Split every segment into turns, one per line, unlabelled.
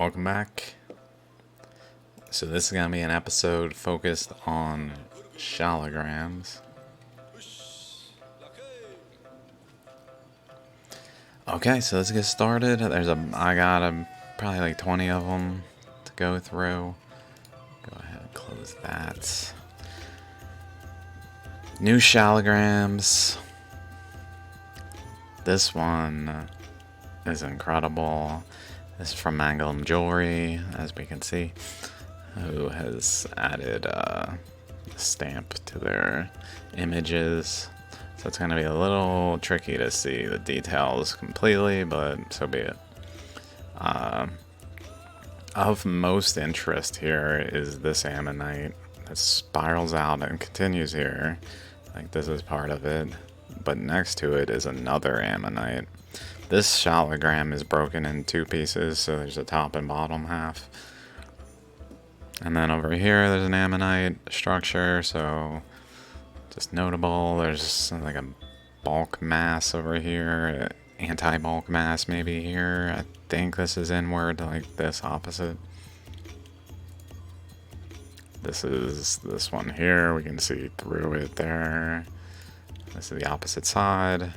welcome back. So this is going to be an episode focused on Shaligrams. Okay, so let's get started. I got probably like 20 of them to go through. Go ahead and close that. New Shaligrams. This one is incredible. This is from Manglem Jewelry, as we can see, who has added a stamp to their images. So it's going to be a little tricky to see the details completely, but so be it. Of most interest here is this ammonite that spirals out and continues here. Like this is part of it. But next to it is another ammonite. This shaligram is broken in two pieces, so there's a top and bottom half. And then over here there's an ammonite structure, so just notable. There's like a bulk mass over here, anti-bulk mass maybe here. I think this is inward, like this opposite. This is this one here, we can see through it there. This is the opposite side.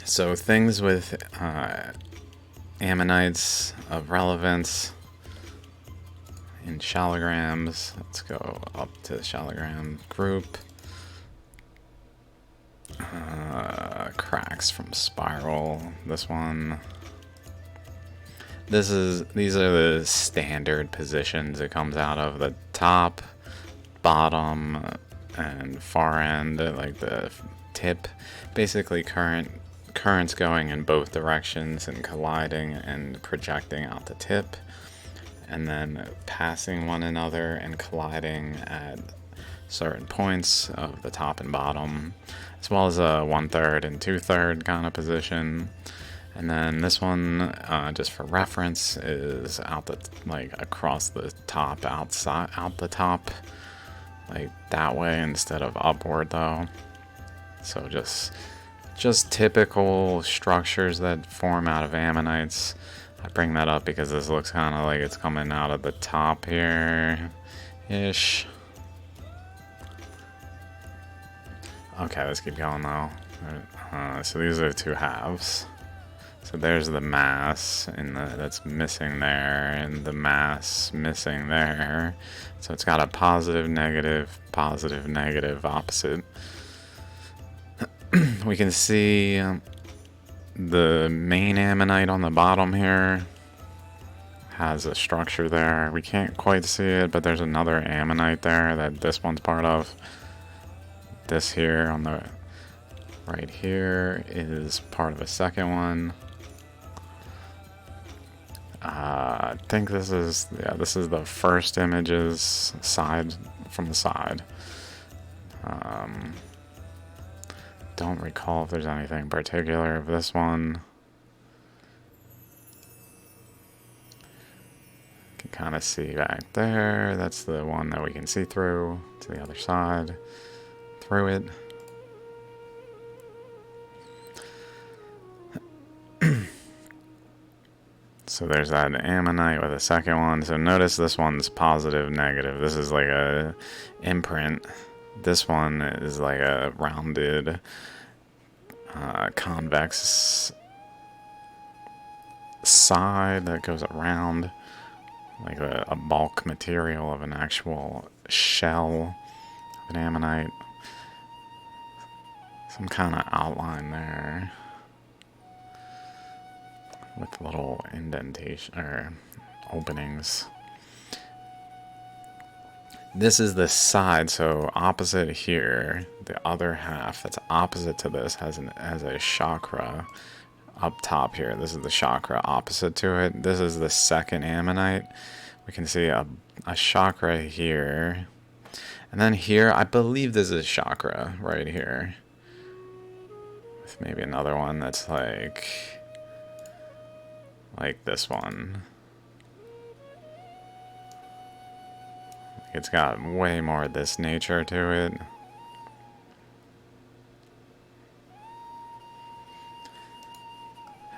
So things with ammonites of relevance in shaligrams. Let's go up to the shaligram group. Cracks from spiral. This one. These are the standard positions it comes out of: the top, bottom, and far end, like the tip. Basically currents going in both directions and colliding and projecting out the tip, and then passing one another and colliding at certain points of the top and bottom, as well as a 1/3 and 2/3 kind of position. And then this one, just for reference, is out across the top, out the top, like that way instead of upward though. So just typical structures that form out of ammonites. I bring that up because this looks kind of like it's coming out of the top here ish. Okay, let's keep going though. So these are the two halves. So there's the mass that's missing there, and the mass missing there. So it's got a positive, negative, opposite. We can see the main ammonite on the bottom here has a structure there. We can't quite see it, but there's another ammonite there that this one's part of. This here on the right here is part of a second one. I think this is the first image's side from the side. Don't recall if there's anything particular of this one. You can kind of see back there. That's the one that we can see through to the other side, through it. So there's that ammonite with a second one. So notice this one's positive, negative. This is like a imprint. This one is like a rounded, convex side that goes around, like a bulk material of an actual shell of an ammonite. Some kind of outline there with little indentation or openings. This is the side, so opposite here, the other half that's opposite to this has a chakra up top here. This is the chakra opposite to it. This is the second ammonite. We can see a chakra here. And then here, I believe this is chakra right here. With maybe another one that's like this one. It's got way more of this nature to it.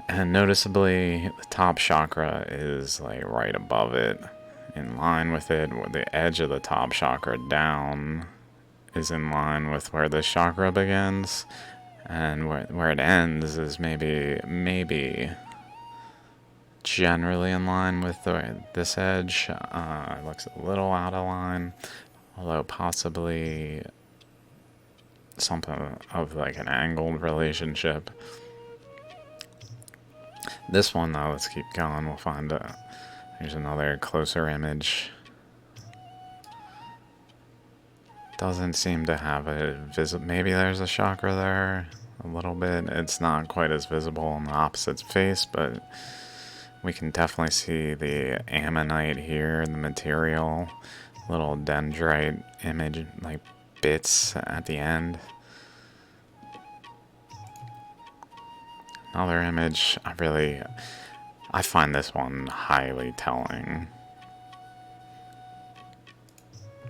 And noticeably, the top chakra is like right above it, in line with it. The edge of the top chakra down is in line with where this chakra begins, and where it ends is maybe generally in line with this edge. It looks a little out of line, although possibly something of like an angled relationship. This one though, let's keep going. We'll find here's another closer image. Doesn't seem to have a maybe there's a chakra there a little bit. It's not quite as visible on the opposite face, but we can definitely see the ammonite here, the material, little dendrite image, like bits at the end. Another image, I find this one highly telling.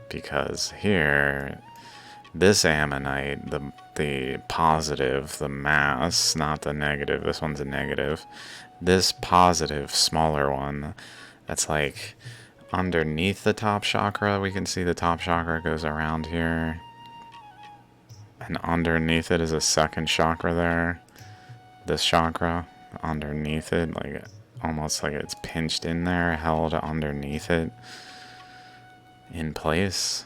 Because here, this ammonite, the positive, the mass, not the negative, this one's a negative. This positive, smaller one, that's like underneath the top chakra. We can see the top chakra goes around here. And underneath it is a second chakra there. This chakra, underneath it, like almost like it's pinched in there, held underneath it in place.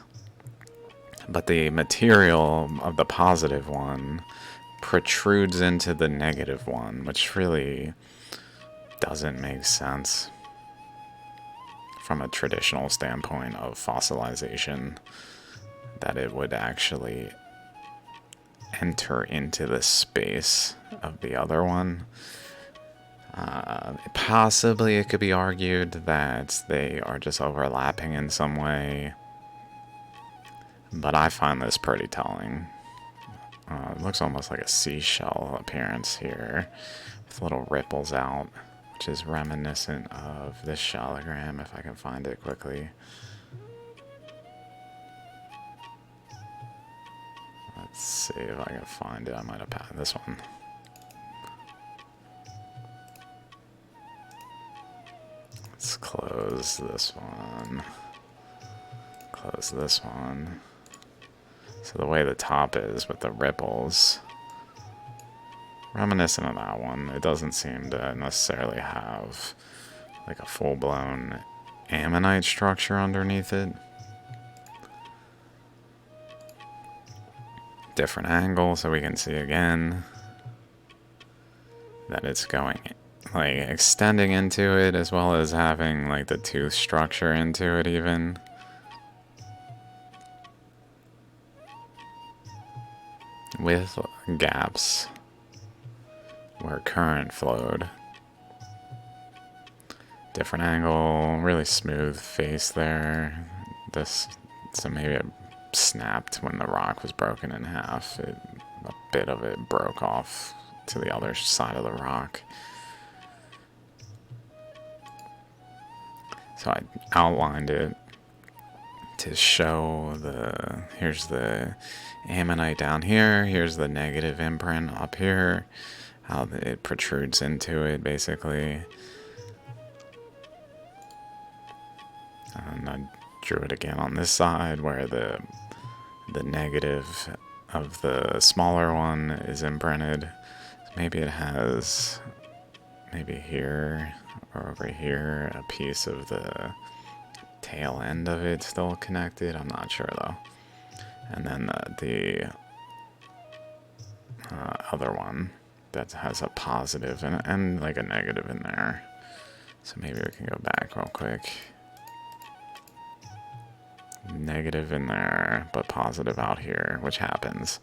But the material of the positive one protrudes into the negative one, which really doesn't make sense from a traditional standpoint of fossilization, that it would actually enter into the space of the other one. Possibly it could be argued that they are just overlapping in some way, but I find this pretty telling. It looks almost like a seashell appearance here, with little ripples out, which is reminiscent of this shaligram, if I can find it quickly. Let's see if I can find it. I might have passed this one. Let's close this one. Close this one. So the way the top is with the ripples, reminiscent of that one. It doesn't seem to necessarily have like a full-blown ammonite structure underneath it. Different angle, so we can see again that it's going like extending into it, as well as having like the tooth structure into it even. With gaps where current flowed. Different angle, really smooth face there. So maybe it snapped when the rock was broken in half. A bit of it broke off to the other side of the rock. So I outlined it to show here's the ammonite down here, here's the negative imprint up here, how it protrudes into it basically. And I drew it again on this side where the negative of the smaller one is imprinted. So maybe it has, maybe here or over here, a piece of the tail end of it still connected. I'm not sure though. And then the other one that has a positive and like a negative in there. So maybe we can go back real quick. Negative in there, but positive out here, which happens.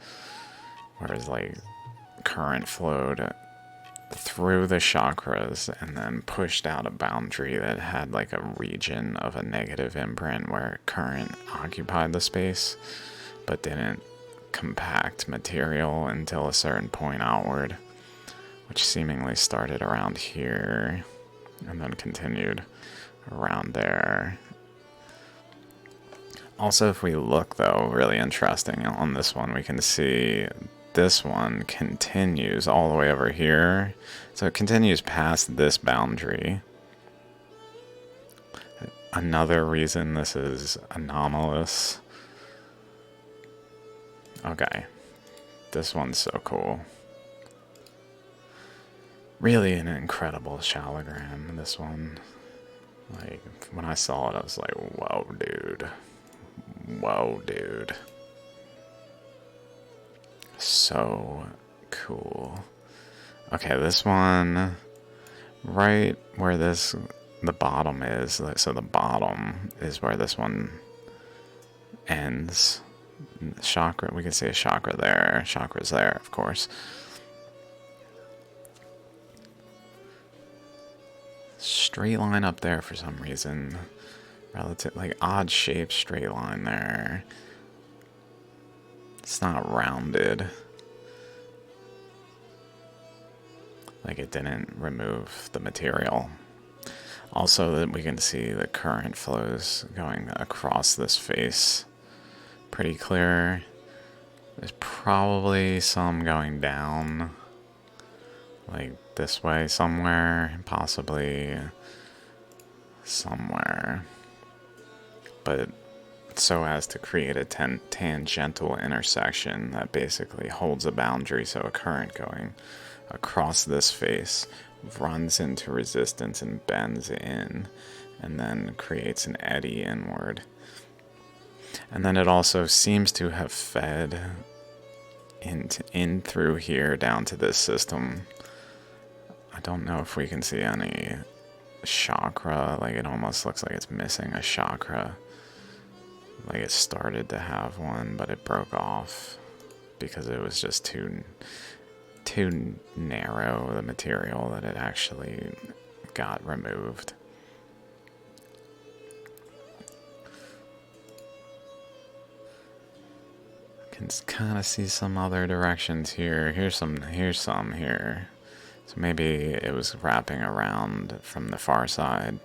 Whereas like current flowed through the chakras and then pushed out a boundary that had like a region of a negative imprint where current occupied the space, but didn't compact material until a certain point outward, which seemingly started around here and then continued around there. Also, if we look though, really interesting on this one, we can see this one continues all the way over here So it continues past this boundary. Another reason this is anomalous. Okay. This one's so cool. Really an incredible shaligram, this one. Like, when I saw it, I was like, whoa, dude. Whoa, dude. So cool. Okay, this one, right where the bottom is, so the bottom is where this one ends. Chakra, we can see a chakra there. Chakra's there, of course. Straight line up there for some reason. Relative, like odd shaped straight line there. It's not rounded. Like it didn't remove the material. Also, that we can see the current flows going across this face. Pretty clear. There's probably some going down. Like this way somewhere. Possibly somewhere. But so as to create a tangential intersection that basically holds a boundary, so a current going across this face runs into resistance and bends in, and then creates an eddy inward. And then it also seems to have fed in through here down to this system. I don't know if we can see any chakra, like it almost looks like it's missing a chakra. Like it started to have one, but it broke off because it was just too narrow, the material, that it actually got removed. Can kind of see some other directions here. Here's some here. So maybe it was wrapping around from the far side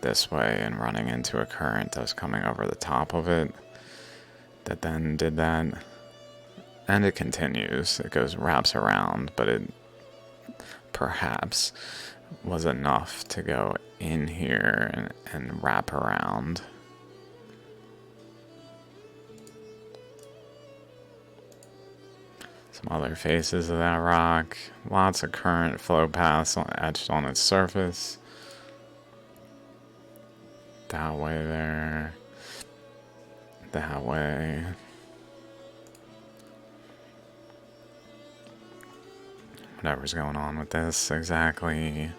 this way and running into a current that was coming over the top of it that then did that. And it continues. It wraps around, but it perhaps was enough to go in here and wrap around. Some other faces of that rock. Lots of current flow paths etched on its surface. That way there. That way. Whatever's going on with this exactly.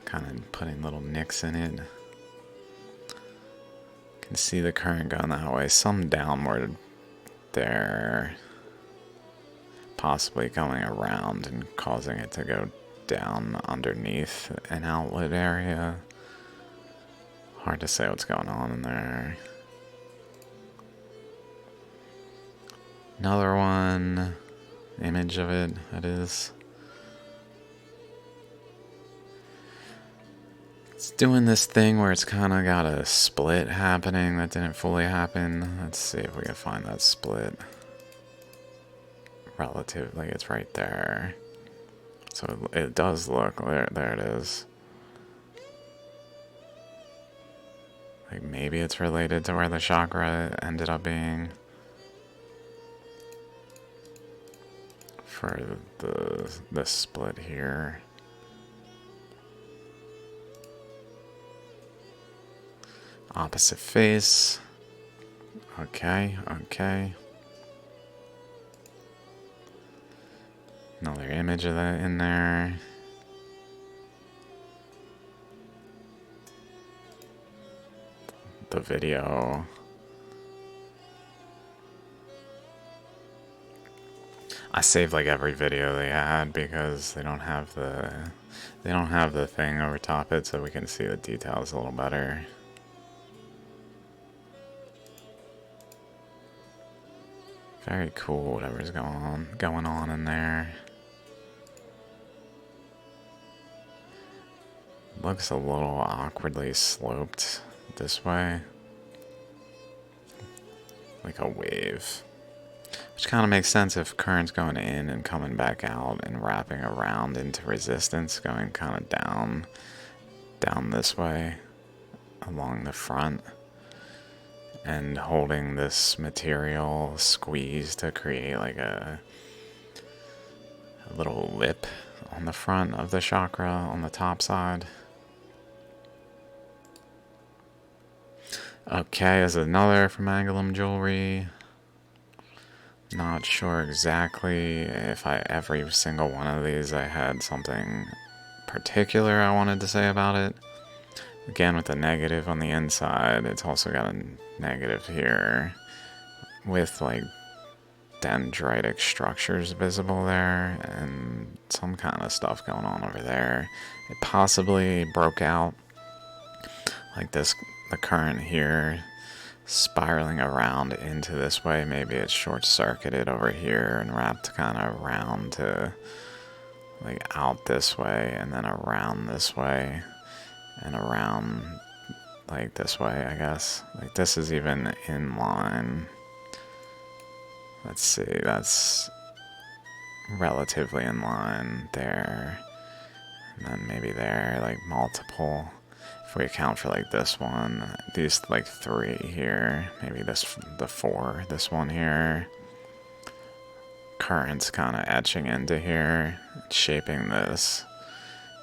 Kind of putting little nicks in it. Can see the current going that way. Some downward there. Possibly going around and causing it to go down underneath an outlet area. Hard to say what's going on in there. Another one. Image of it, that is. It's doing this thing where it's kind of got a split happening that didn't fully happen. Let's see if we can find that split. Relative, like it's right there. So it does look, there it is. Like maybe it's related to where the chakra ended up being. For the split here. Opposite face. Okay, okay. Another image of that in there. The video. I saved like every video they had because they don't have the thing over top it, so we can see the details a little better. Very cool, whatever's going on in there. Looks a little awkwardly sloped this way. Like a wave. Which kind of makes sense if current's going in and coming back out and wrapping around into resistance, going kind of down this way along the front and holding this material squeezed to create like a little lip on the front of the chakra on the top side. Okay, there's another from Angoulême Jewelry. Not sure exactly if every single one of these I had something particular I wanted to say about it. Again, with the negative on the inside, it's also got a negative here with like dendritic structures visible there and some kind of stuff going on over there. It possibly broke out like this, the current here spiraling around into this way. Maybe it's short-circuited over here and wrapped kind of around to like out this way and then around this way and around like this way, I guess. Like this is even in line. Let's see, that's relatively in line there. And then maybe there, like multiple. If we account for like this one, these like 3 here, maybe this, the 4, this one here. Current's kind of etching into here, shaping this.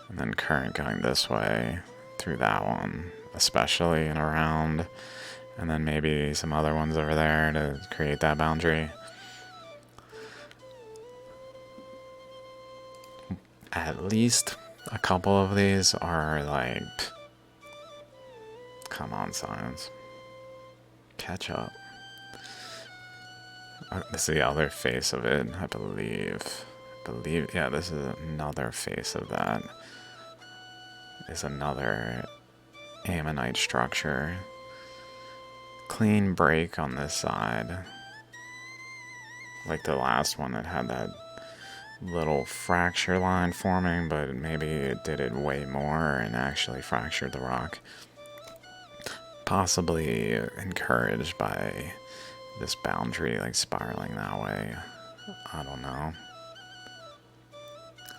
And then current going this way through that one, especially and around. And then maybe some other ones over there to create that boundary. At least a couple of these are like, come on, science, catch up. This is the other face of it, I believe. Yeah, this is another face of that. Is another ammonite structure. Clean break on this side. Like the last one that had that little fracture line forming, but maybe it did it way more and actually fractured the rock. Possibly encouraged by this boundary like spiraling that way. I don't know.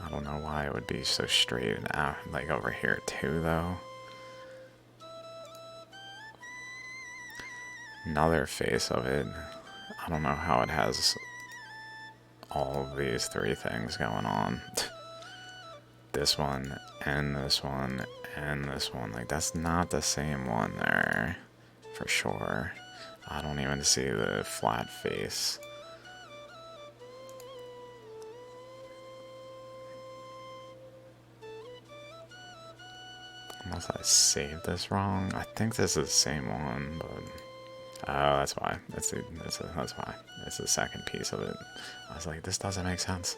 I don't know why it would be so straight and out like over here too though. Another face of it. I don't know how it has all of these 3 things going on. This one, and this one, and this one. Like, that's not the same one there, for sure. I don't even see the flat face. Unless I saved this wrong. I think this is the same one, but... Oh, that's why. That's why. It's the second piece of it. I was like, this doesn't make sense.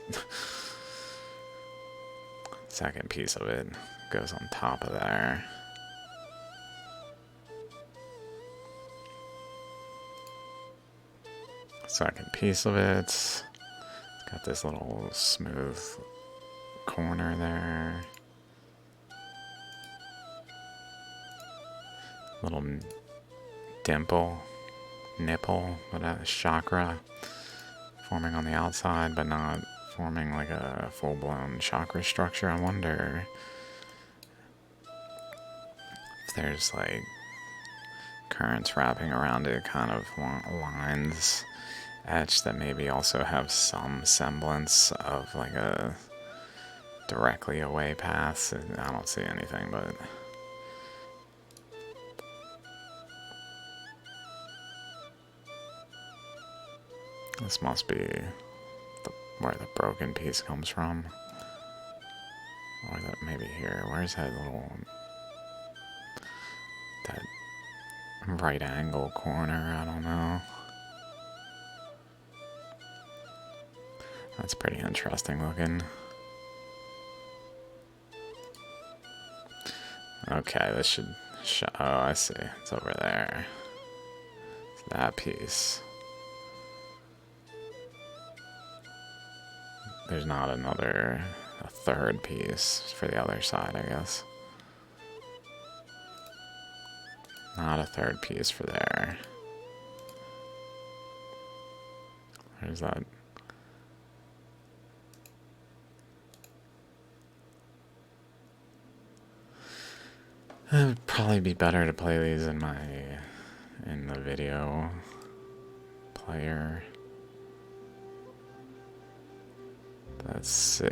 Second piece of it goes on top of there. Second piece of it. It's got this little smooth corner there. Little dimple. Nipple, whatever, chakra forming on the outside, but not forming like a full-blown chakra structure. I wonder if there's like currents wrapping around it, kind of lines etched that maybe also have some semblance of like a directly away path. I don't see anything, but this must be where the broken piece comes from. Or that maybe here. Where's that little... that right angle corner? I don't know. That's pretty interesting looking. Okay, this should show... Oh, I see. It's over there. It's that piece. There's not a third piece for the other side, I guess. Not a third piece for there. There's that. It would probably be better to play these in the video player. Let's see.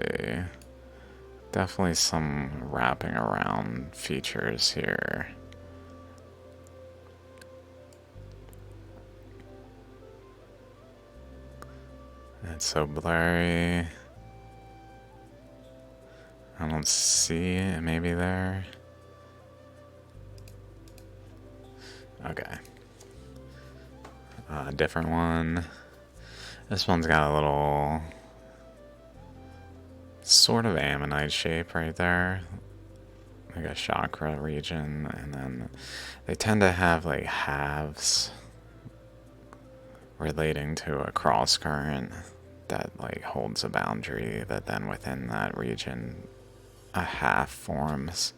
Definitely some wrapping around features here. It's so blurry. I don't see it, maybe there. Okay. A different one. This one's got a little sort of ammonite shape right there. Like a chakra region, and then they tend to have like halves relating to a cross current that like holds a boundary that then within that region a half forms.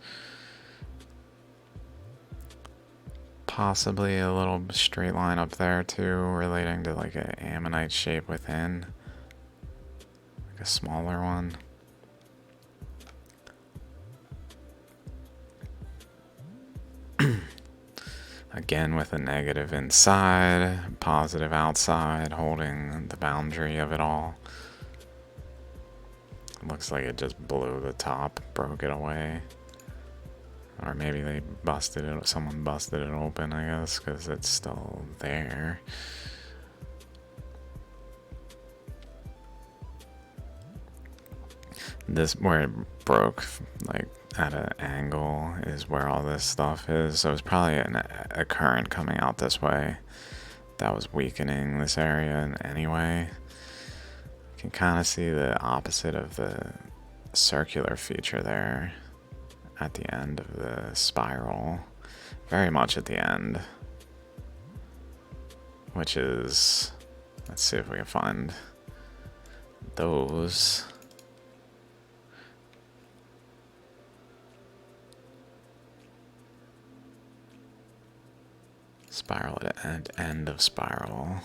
Possibly a little straight line up there too, relating to like an ammonite shape within, like a smaller one. Again with a negative inside, positive outside, holding the boundary of it all. Looks like it just blew the top, broke it away. Or maybe they busted it, someone busted it open, I guess, because it's still there. This, where it broke, like, at an angle is where all this stuff is. So it's probably a current coming out this way that was weakening this area in any way. You can kind of see the opposite of the circular feature there at the end of the spiral, very much at the end, which is, let's see if we can find those. Spiral at end of spiral,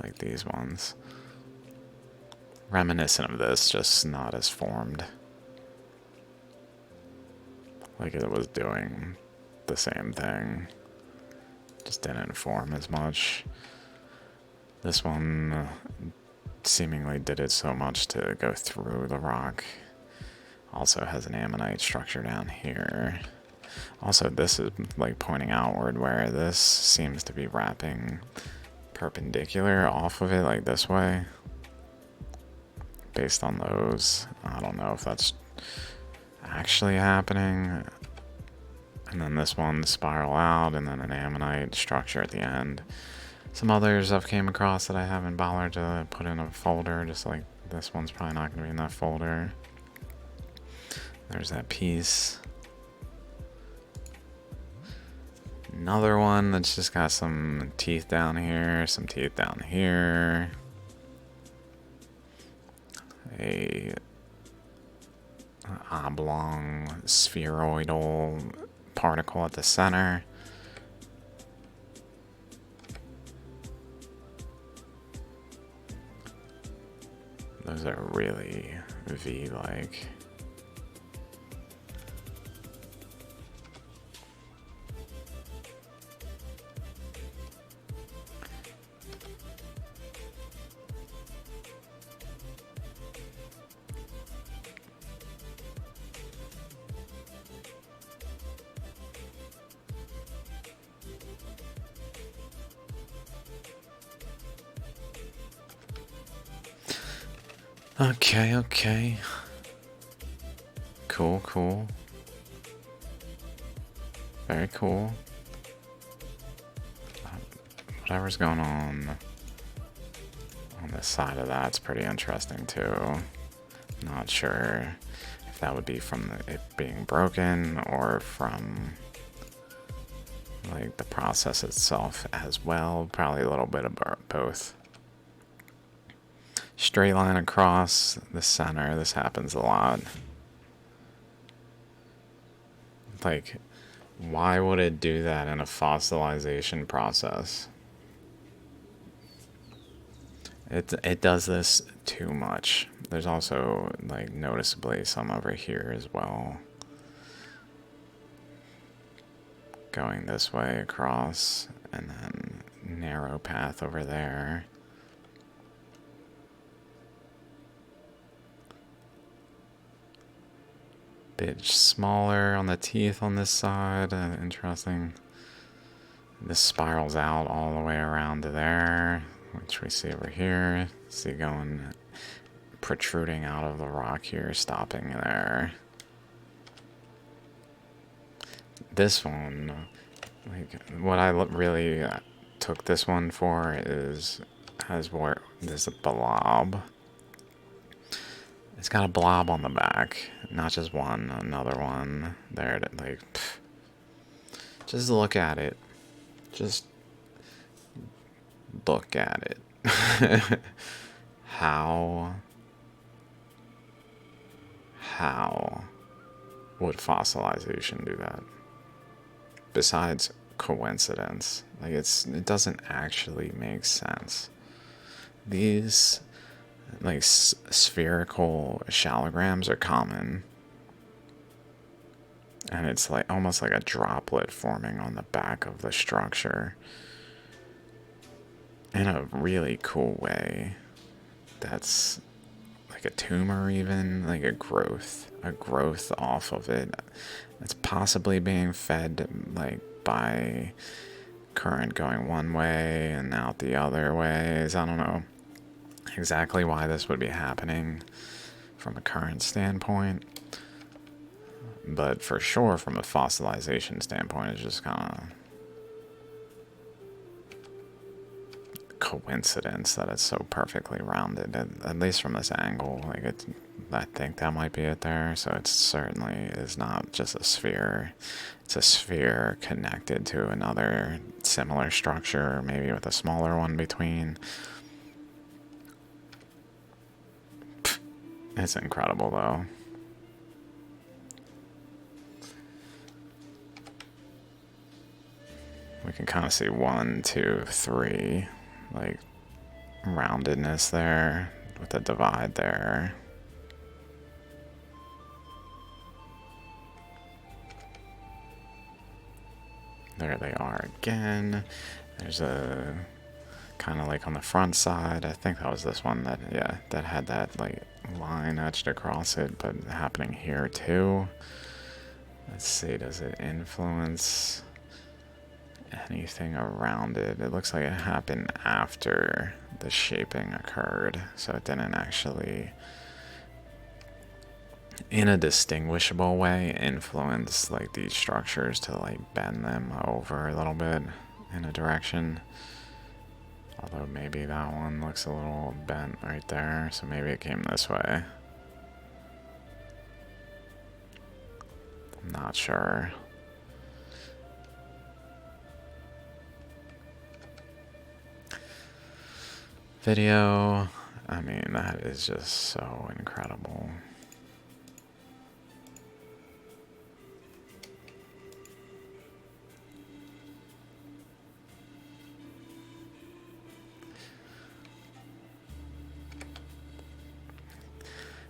like these ones. Reminiscent of this, just not as formed. Like it was doing the same thing, just didn't form as much. This one seemingly did it so much to go through the rock. Also has an ammonite structure down here. Also, this is like pointing outward, where this seems to be wrapping perpendicular off of it, like this way. Based on those, I don't know if that's actually happening. And then this one spiral out, and then an ammonite structure at the end. Some others I've came across that I haven't bothered to put in a folder, just like this one's probably not going to be in that folder. There's that piece. Another one that's just got some teeth down here, some teeth down here. A oblong spheroidal particle at the center. Those are really V-like. Okay. Cool. Very cool. Whatever's going on this side of that's pretty interesting too. Not sure if that would be from it being broken or from like the process itself as well. Probably a little bit of both. Straight line across the center. This happens a lot. Like, why would it do that in a fossilization process? It does this too much. There's also like noticeably some over here as well. Going this way across, and then narrow path over there. Bit smaller on the teeth on this side. Interesting. This spirals out all the way around to there, which we see over here. See going protruding out of the rock here, stopping there. This one, like what I really took this one for is has where there's a blob. It's got a blob on the back, not just one, another one. There, like, pff. Just look at it. Just look at it. How would fossilization do that? Besides coincidence, like it doesn't actually make sense. These like spherical shaligrams are common, and it's like almost like a droplet forming on the back of the structure in a really cool way. That's like a tumor, even like a growth off of it. It's possibly being fed like by current going one way and out the other ways. I don't know exactly why this would be happening from a current standpoint, but for sure from a fossilization standpoint, it's just kind of coincidence that it's so perfectly rounded, at least from this angle. Like I think that might be it there. So it certainly is not just a sphere. It's a sphere connected to another similar structure, maybe with a smaller one between. It's incredible though. We can kind of see 1, 2, 3, like roundedness there with a divide there. There they are again. There's a kind of like on the front side. I think that was this one that, yeah, that had that like line etched across it, but happening here too. Let's see, does it influence anything around it? It looks like it happened after the shaping occurred, so it didn't actually, in a distinguishable way, influence like these structures to like bend them over a little bit in a direction. Although maybe that one looks a little bent right there, so maybe it came this way. I'm not sure. Video, I mean, that is just so incredible.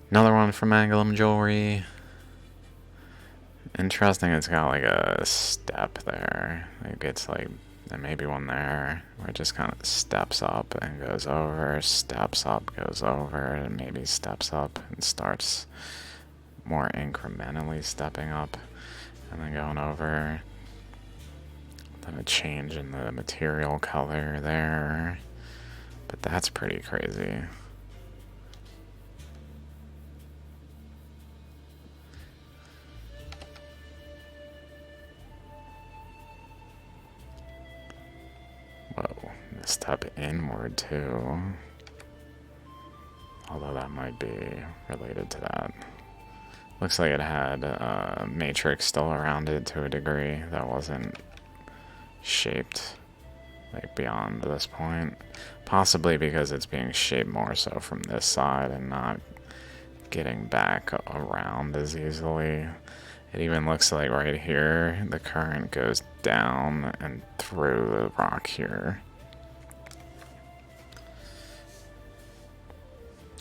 Another one from Anglum Jewelry. Interesting, it's got like a step there. It gets like, and maybe one there, where it just kind of steps up and goes over, steps up, goes over, and maybe steps up and starts more incrementally stepping up and then going over. Then a change in the material color there. But that's pretty crazy. Whoa, step inward too. Although that might be related to that. Looks like it had a matrix still around it to a degree that wasn't shaped like beyond this point. Possibly because it's being shaped more so from this side and not getting back around as easily. It even looks like right here, the current goes down and through the rock here.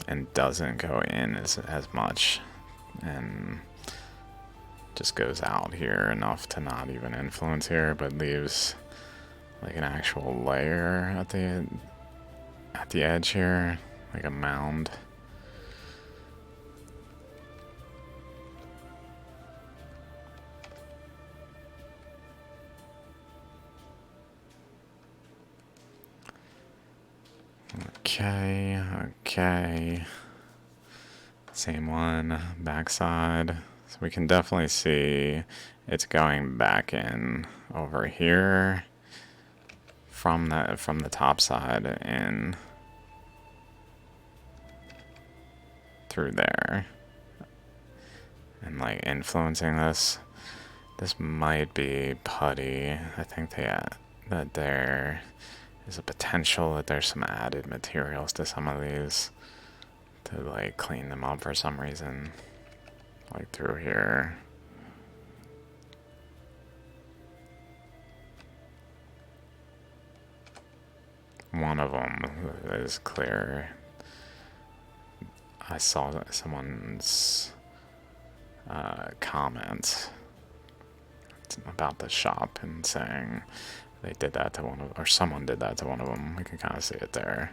and doesn't go in as much, and just goes out here enough to not even influence here, but leaves like an actual layer at the edge here, like a mound. Okay. Same one, backside. So we can definitely see it's going back in over here from the top side and through there. And like influencing this. This might be putty. I think that there is a potential that there's some added materials to some of these to like clean them up for some reason, like through here. One of them is clear. I saw someone's comment about the shop and saying they did that to one of, or someone did that to one of them. We can kind of see it there.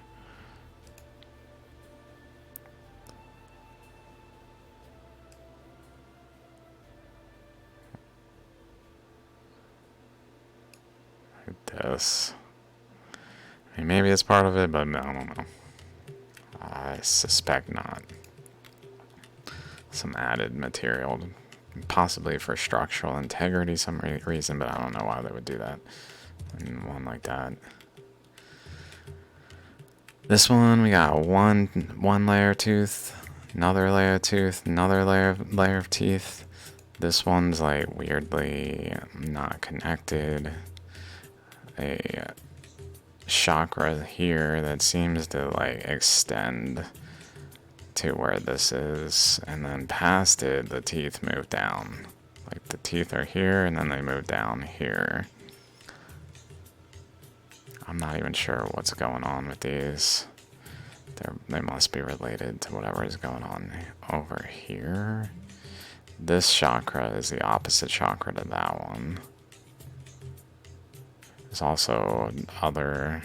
Like this. I mean, maybe it's part of it, but I don't know. I suspect not. Some added material, possibly for structural integrity, some reason, but I don't know why they would do that. And one like that. This one, we got one layer of tooth, another layer of tooth, another layer of teeth. This one's like weirdly not connected. A chakra here that seems to like extend to where this is, and then past it the teeth move down. Like the teeth are here and then they move down here. I'm not even sure what's going on with these. They must be related to whatever is going on over here. This chakra is the opposite chakra to that one. There's also other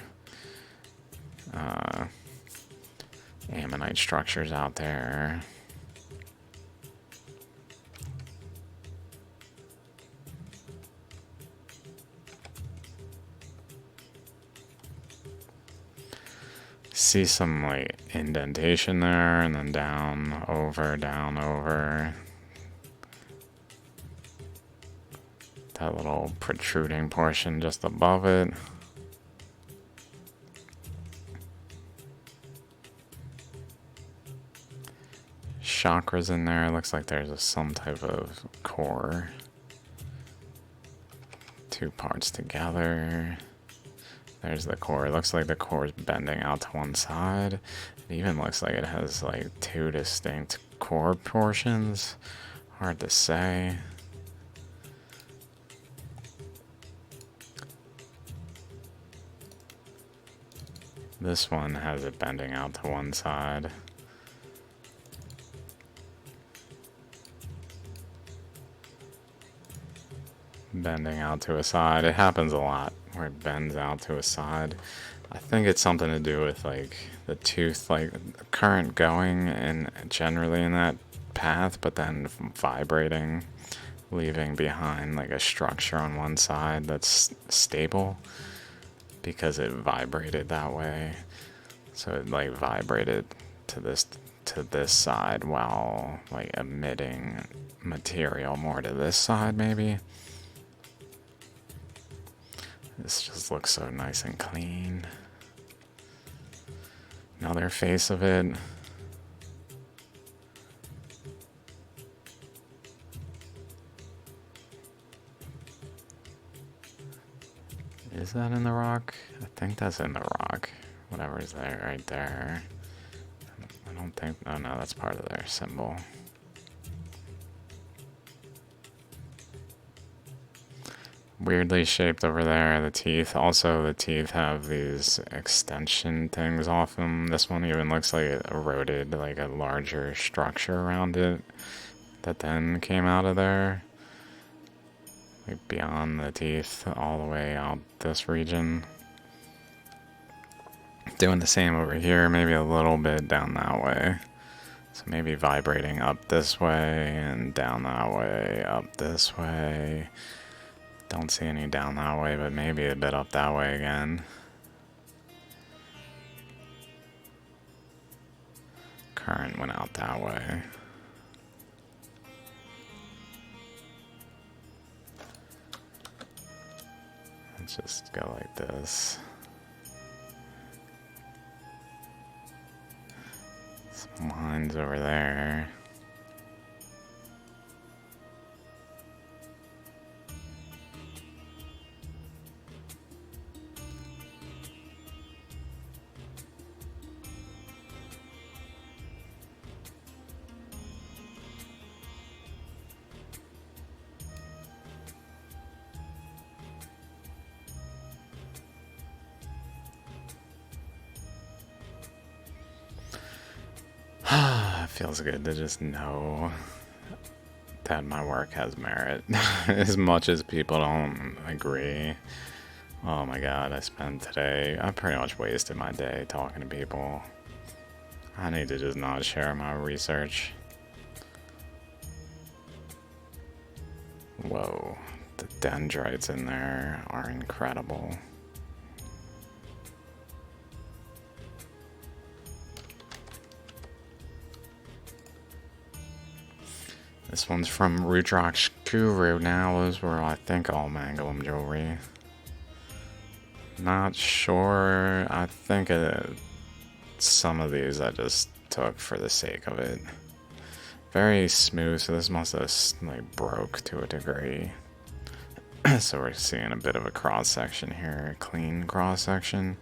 ammonite structures out there. See some like indentation there, and then down, over. That little protruding portion just above it. Chakras in there. Looks like there's some type of core. Two parts together. There's the core. It looks like the core is bending out to one side. It even looks like it has like two distinct core portions. Hard to say. This one has it bending out to one side. Bending out to a side. It happens a lot where it bends out to a side. I think it's something to do with like the tooth, like current going and generally in that path, but then vibrating, leaving behind like a structure on one side that's stable because it vibrated that way. So it like vibrated to this side while like emitting material more to this side maybe. This just looks so nice and clean. Another face of it. Is that in the rock? I think that's in the rock. Whatever's there, right there. I don't think, oh no, that's part of their symbol. weirdly shaped over there. The teeth, also the teeth have these extension things off them. This one even looks like it eroded like a larger structure around it that then came out of there. Like beyond the teeth, all the way out this region. Doing the same over here, maybe a little bit down that way. So maybe vibrating up this way and down that way, up this way. Don't see any down that way, but maybe a bit up that way again. Current went out that way. Let's just go like this. Some lines over there. It feels good to just know that my work has merit. As much as people don't agree. Oh my god, I pretty much wasted my day talking to people. I need to just not share my research. Whoa, the dendrites in there are incredible. This one's from Rudrak's Guru now. Those were, I think, all Mangolum jewelry. Not sure. I think some of these I just took for the sake of it. Very smooth, so this must have like broke to a degree. So we're seeing a bit of a cross section here, a clean cross section.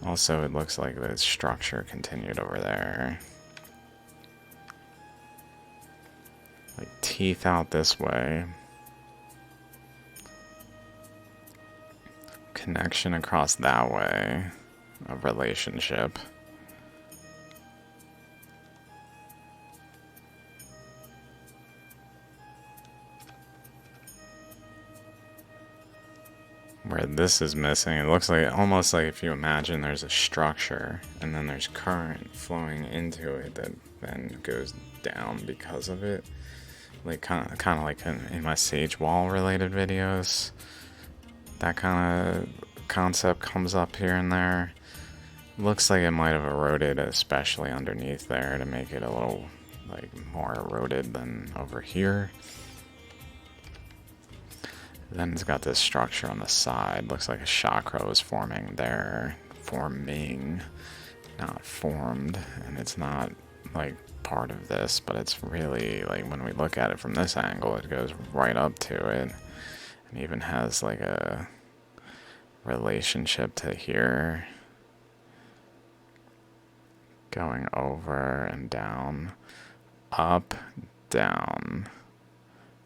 Also, it looks like the structure continued over there. Like teeth out this way. Connection across that way. A relationship. Where this is missing, it looks like almost like if you imagine there's a structure and then there's current flowing into it that then goes down because of it. Like kind of like in my Sage Wall related videos, that kind of concept comes up here and there. Looks like it might have eroded, especially underneath there, to make it a little like more eroded than over here. Then it's got this structure on the side. Looks like a chakra was forming there. Forming, not formed, and it's not like part of this, but it's really like when we look at it from this angle, it goes right up to it and even has like a relationship to here, going over and down, up, down,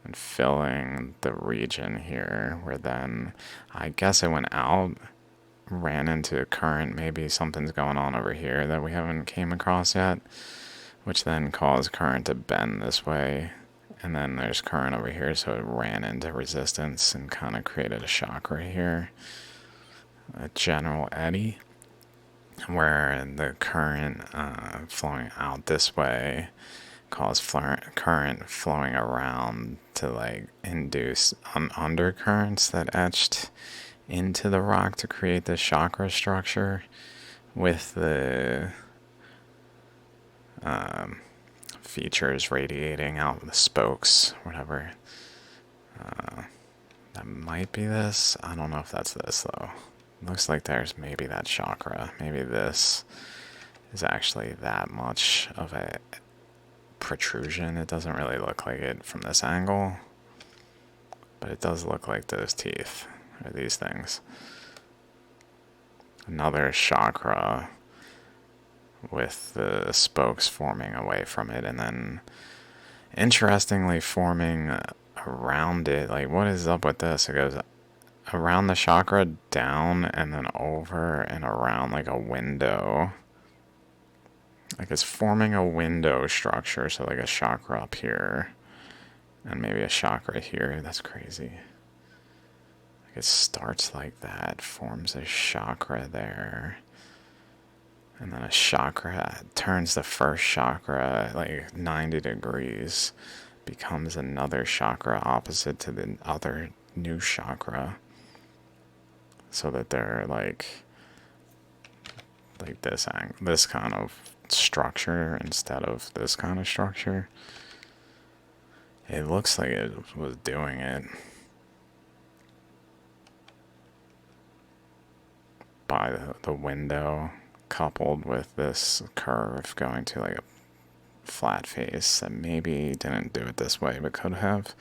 and filling the region here, where then I guess it went out, ran into a current. Maybe something's going on over here that we haven't came across yet, which then caused current to bend this way, and then there's current over here, so it ran into resistance and kind of created a chakra here, a general eddy, where the current flowing out this way caused current flowing around to like induce undercurrents that etched into the rock to create this chakra structure with the features radiating out the spokes, whatever. That might be this. I don't know if that's this though. Looks like there's maybe that chakra. Maybe this is actually that much of a protrusion. It doesn't really look like it from this angle, but it does look like those teeth, or these things. Another chakra with the spokes forming away from it, and then interestingly forming around it. Like, what is up with this? It goes around the chakra, down, and then over and around like a window. Like it's forming a window structure, so like a chakra up here, and maybe a chakra here. That's crazy. Like it starts like that, forms a chakra there, and then a chakra turns the first chakra like 90 degrees, becomes another chakra opposite to the other new chakra, so that they're like this kind of structure instead of this kind of structure. It looks like it was doing it by the window, coupled with this curve going to like a flat face that maybe didn't do it this way but could have.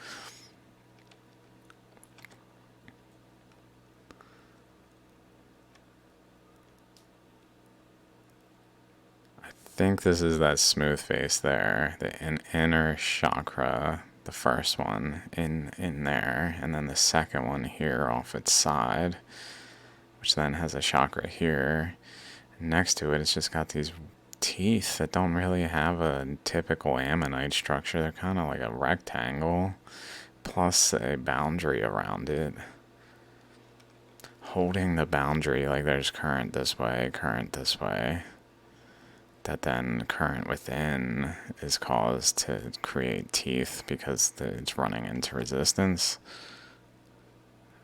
I think this is that smooth face there, the inner chakra, the first one in there, and then the second one here off its side, which then has a chakra here. Next to it, it's just got these teeth that don't really have a typical ammonite structure. They're kind of like a rectangle, plus a boundary around it. Holding the boundary, like there's current this way, that then current within is caused to create teeth because it's running into resistance.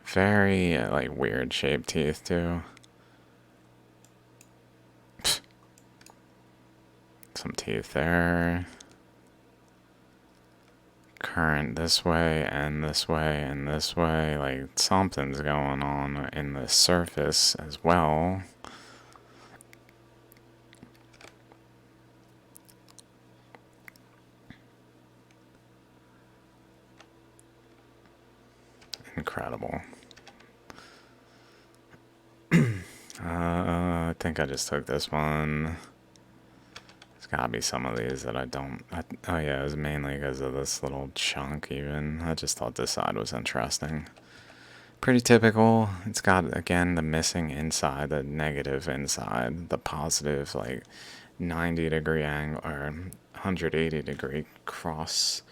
Very like weird shaped teeth too. Some teeth there. Current this way and this way and this way. Like something's going on in the surface as well. Incredible. I think I just took this one. There's gotta be some of these that I don't. Oh yeah, it was mainly because of this little chunk even. I just thought this side was interesting. Pretty typical. It's got, again, the missing inside, the negative inside, the positive, like 90-degree angle or 180-degree cross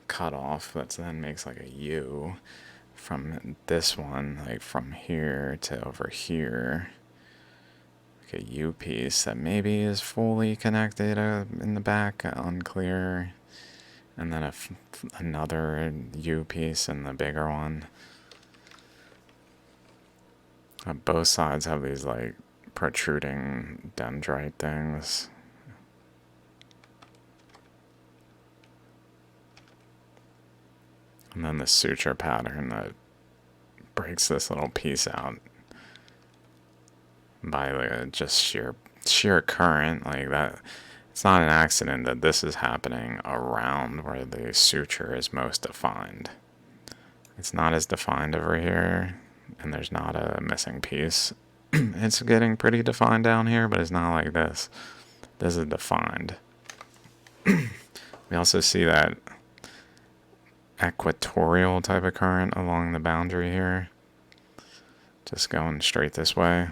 cut off that then makes like a U from this one, like from here to over here. Like a U piece that maybe is fully connected in the back, unclear. And then another U piece in the bigger one. Both sides have these like protruding dendrite things. And then the suture pattern that breaks this little piece out by like just sheer current like that. It's not an accident that this is happening around where the suture is most defined. It's not as defined over here, and there's not a missing piece. It's getting pretty defined down here, but it's not like this. This is defined. We also see that equatorial type of current along the boundary here. Just going straight this way.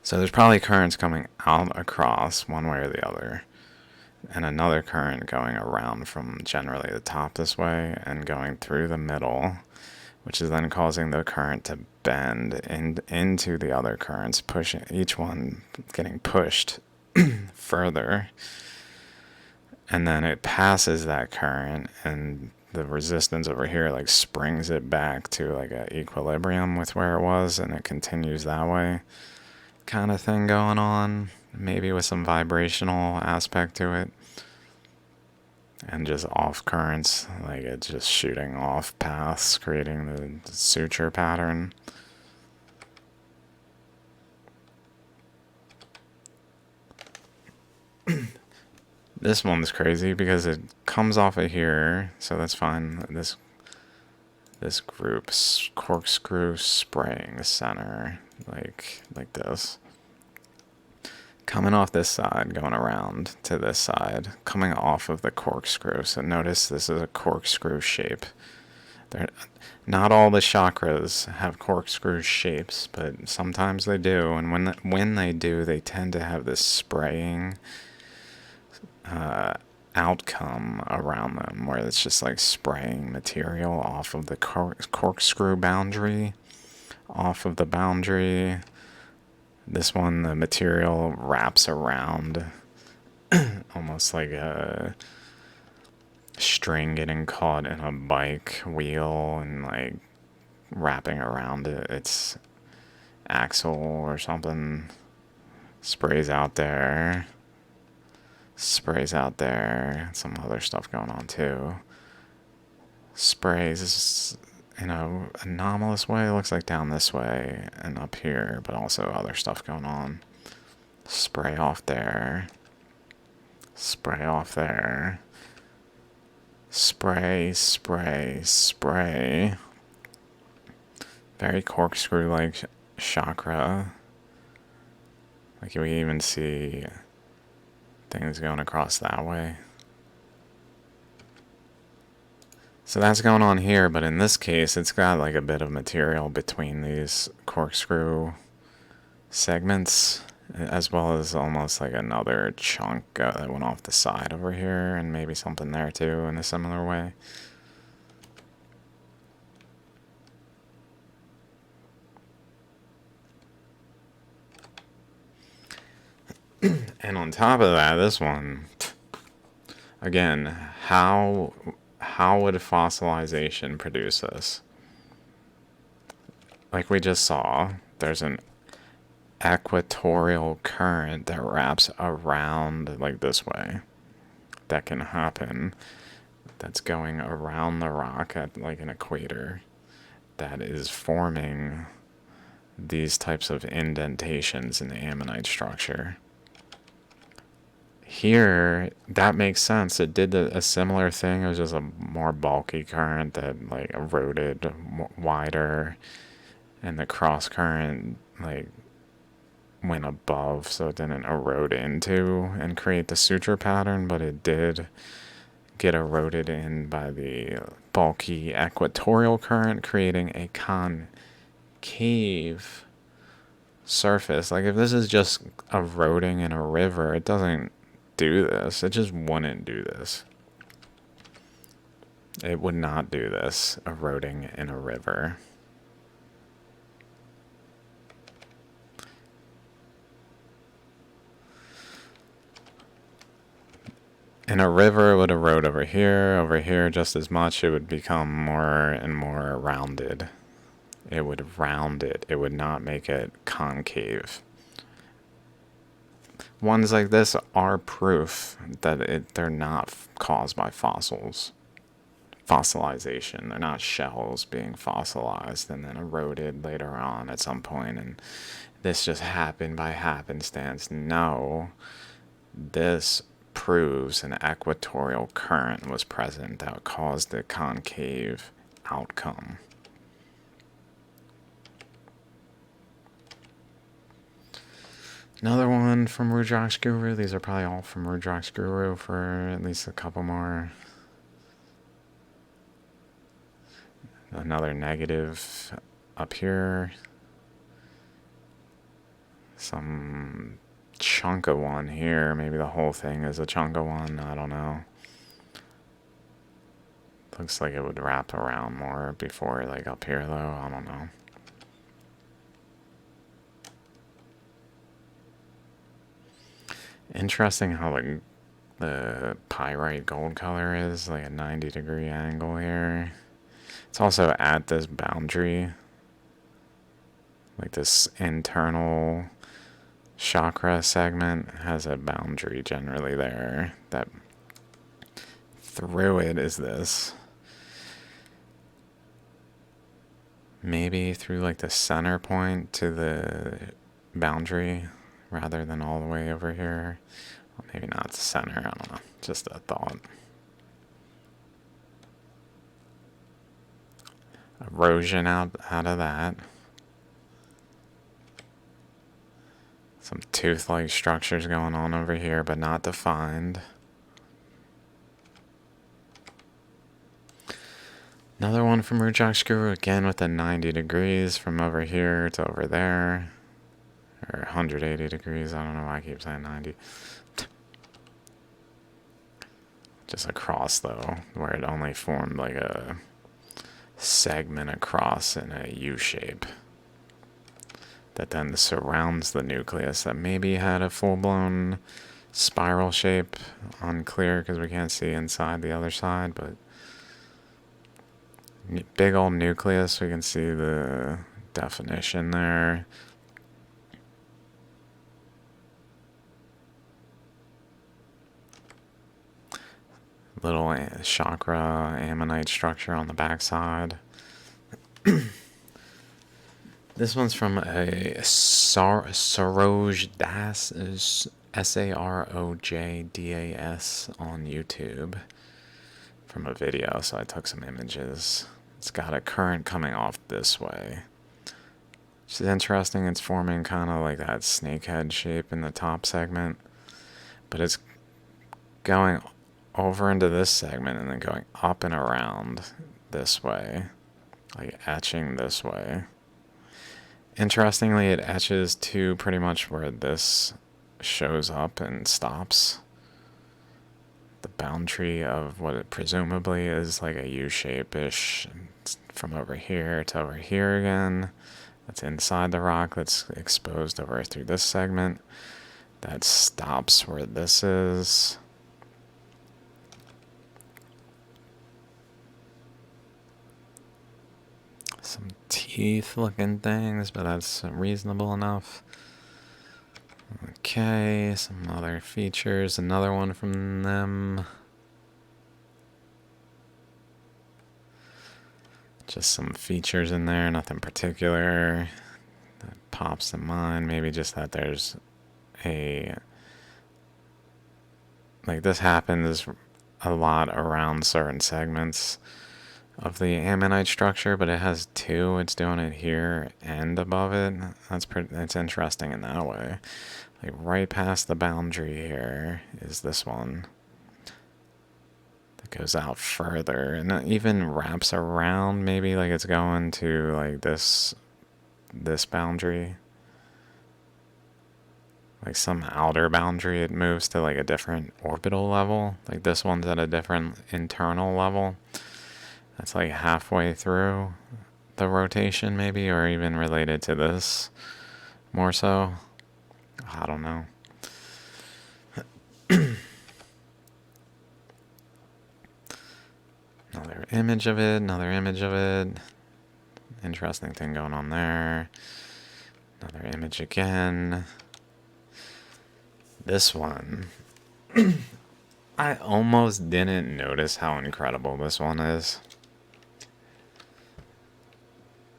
So there's probably currents coming out across one way or the other. And another current going around from generally the top this way and going through the middle, which is then causing the current to bend into the other currents, pushing each one getting pushed further. And then it passes that current, and the resistance over here like springs it back to like an equilibrium with where it was, and it continues that way. Kind of thing going on, maybe with some vibrational aspect to it. And just off currents, like it's just shooting off paths, creating the suture pattern. This one's crazy because it comes off of here, so that's fine. This group's corkscrew spraying center, like this. Coming off this side, going around to this side, coming off of the corkscrew. So notice this is a corkscrew shape They're, not all the chakras have corkscrew shapes, but sometimes they do. And when they do, they tend to have this spraying outcome around them, where it's just like spraying material off of the corkscrew boundary, off of the boundary. This one, the material wraps around, almost like a string getting caught in a bike wheel and like wrapping around its axle or something. Sprays out there. Sprays out there. Some other stuff going on too. Sprays in a anomalous way. It looks like down this way and up here, but also other stuff going on. Spray off there. Spray off there. Spray, spray, spray. Very corkscrew-like chakra. Like we even see things going across that way. So that's going on here, but in this case, it's got like a bit of material between these corkscrew segments, as well as almost like another chunk that went off the side over here, and maybe something there too in a similar way. And on top of that, this one, again, how would fossilization produce this? Like we just saw, there's an equatorial current that wraps around like this way. That can happen. That's going around the rock at like an equator. That is forming these types of indentations in the ammonite structure. Here, that makes sense. It did a similar thing. It was just a more bulky current that like eroded wider, and the cross current like went above, so it didn't erode into and create the suture pattern, but it did get eroded in by the bulky equatorial current, creating a concave surface. Like if this is just eroding in a river, it doesn't do this. It just wouldn't do this. It would not do this, eroding in a river. In a river, it would erode over here just as much. It would become more and more rounded. It would round it. It would not make it concave. Ones like this are proof that they're not caused by fossils. Fossilization. They're not shells being fossilized and then eroded later on at some point, and this just happened by happenstance. No, this proves an equatorial current was present that caused the concave outcome. Another one from Rudrak's Guru. These are probably all from Rudrak's Guru for at least a couple more. Another negative up here. Some chunk of one here. Maybe the whole thing is a chunk of one. I don't know. Looks like it would wrap around more before, like up here though. I don't know. Interesting how like the pyrite gold color is like a 90-degree angle here. It's also at this boundary, like this internal chakra segment has a boundary generally there, that through it is this. Maybe through like the center point to the boundary rather than all the way over here. Well, maybe not the center, I don't know, just a thought. Erosion out of that. Some tooth-like structures going on over here, but not defined. Another one from root screw, again with the 90 degrees from over here to over there. Or 180 degrees, I don't know why I keep saying 90. Just across though, where it only formed like a segment across in a U shape. That then surrounds the nucleus that maybe had a full-blown spiral shape. Unclear because we can't see inside the other side, but big old nucleus, we can see the definition there. Little chakra ammonite structure on the backside. This one's from a Saroj Das, Sarojdas on YouTube from a video, so I took some images. It's got a current coming off this way. Which is interesting, it's forming kind of like that snakehead shape in the top segment, but it's going over into this segment and then going up and around this way, like etching this way. Interestingly, it etches to pretty much where this shows up and stops. The boundary of what it presumably is like a U-shape-ish from over here to over here again. That's inside the rock that's exposed over through this segment. That stops where this is. Some teeth looking things, but that's reasonable enough. Okay, some other features, another one from them. Just some features in there, nothing particular that pops to mind. Maybe just that there's a, like this happens a lot around certain segments of the ammonite structure, but it has two. It's doing it here and above it. That's interesting in that way. Like right past the boundary here is this one that goes out further, and it even wraps around. Maybe like it's going to like this boundary, like some outer boundary. It moves to like a different orbital level. Like this one's at a different internal level. That's like halfway through the rotation maybe, or even related to this more so. I don't know. Another image of it, another image of it. Interesting thing going on there. Another image again. This one. I almost didn't notice how incredible this one is.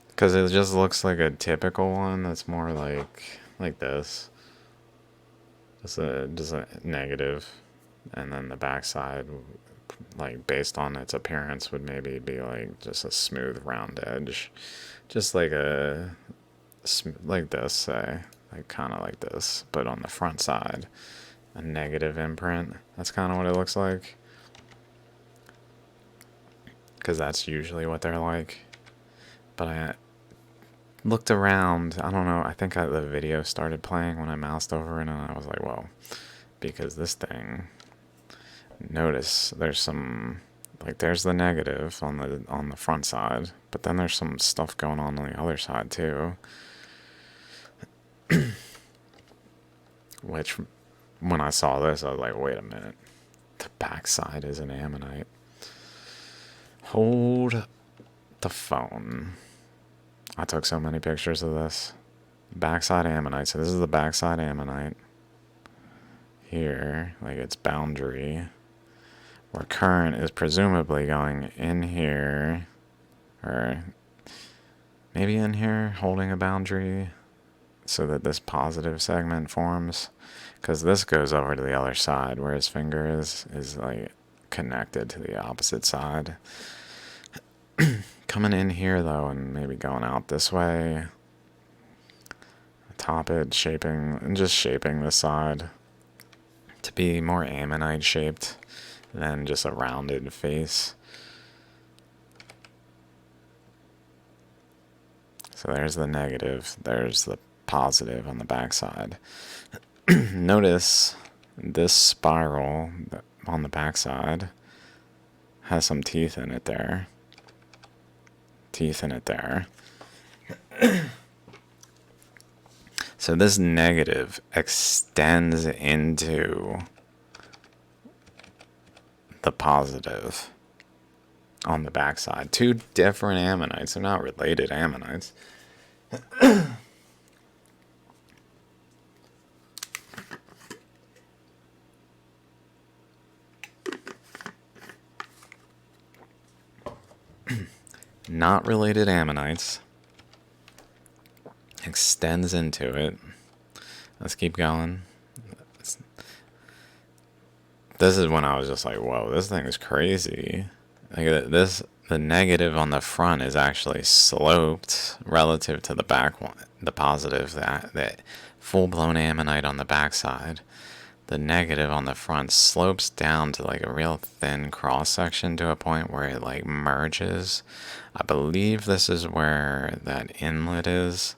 Because it just looks like a typical one that's more like this. Just a negative. And then the backside, like based on its appearance, would maybe be like just a smooth round edge. Just like like this, say. Like kind of like this. But on the front side, a negative imprint. That's kind of what it looks like. Because that's usually what they're like. But I looked around, I don't know, I think the video started playing when I moused over it, and I was like, whoa, because this thing, notice there's some, like there's the negative on the front side, but then there's some stuff going on the other side too. Which, when I saw this, I was like, wait a minute, the backside is an ammonite. Hold the phone. I took so many pictures of this. Backside ammonite. So this is the backside ammonite. Here, like its boundary. Where current is presumably going in here. Or maybe in here, holding a boundary. So that this positive segment forms. Because this goes over to the other side where his finger is like connected to the opposite side. Coming in here though, and maybe going out this way. Top it, just shaping this side to be more ammonite shaped than just a rounded face. So there's the negative, there's the positive on the backside. Notice this spiral on the backside has some teeth in it there. Teeth in it there. So this negative extends into the positive on the backside. Two different ammonites. They're not related ammonites. Not related ammonites. Extends into it. Let's keep going. This is when I was just like, whoa, this thing is crazy. Like this, the negative on the front is actually sloped relative to the back one, the positive, that full-blown ammonite on the backside. The negative on the front slopes down to like a real thin cross section to a point where it like merges. I believe this is where that inlet is.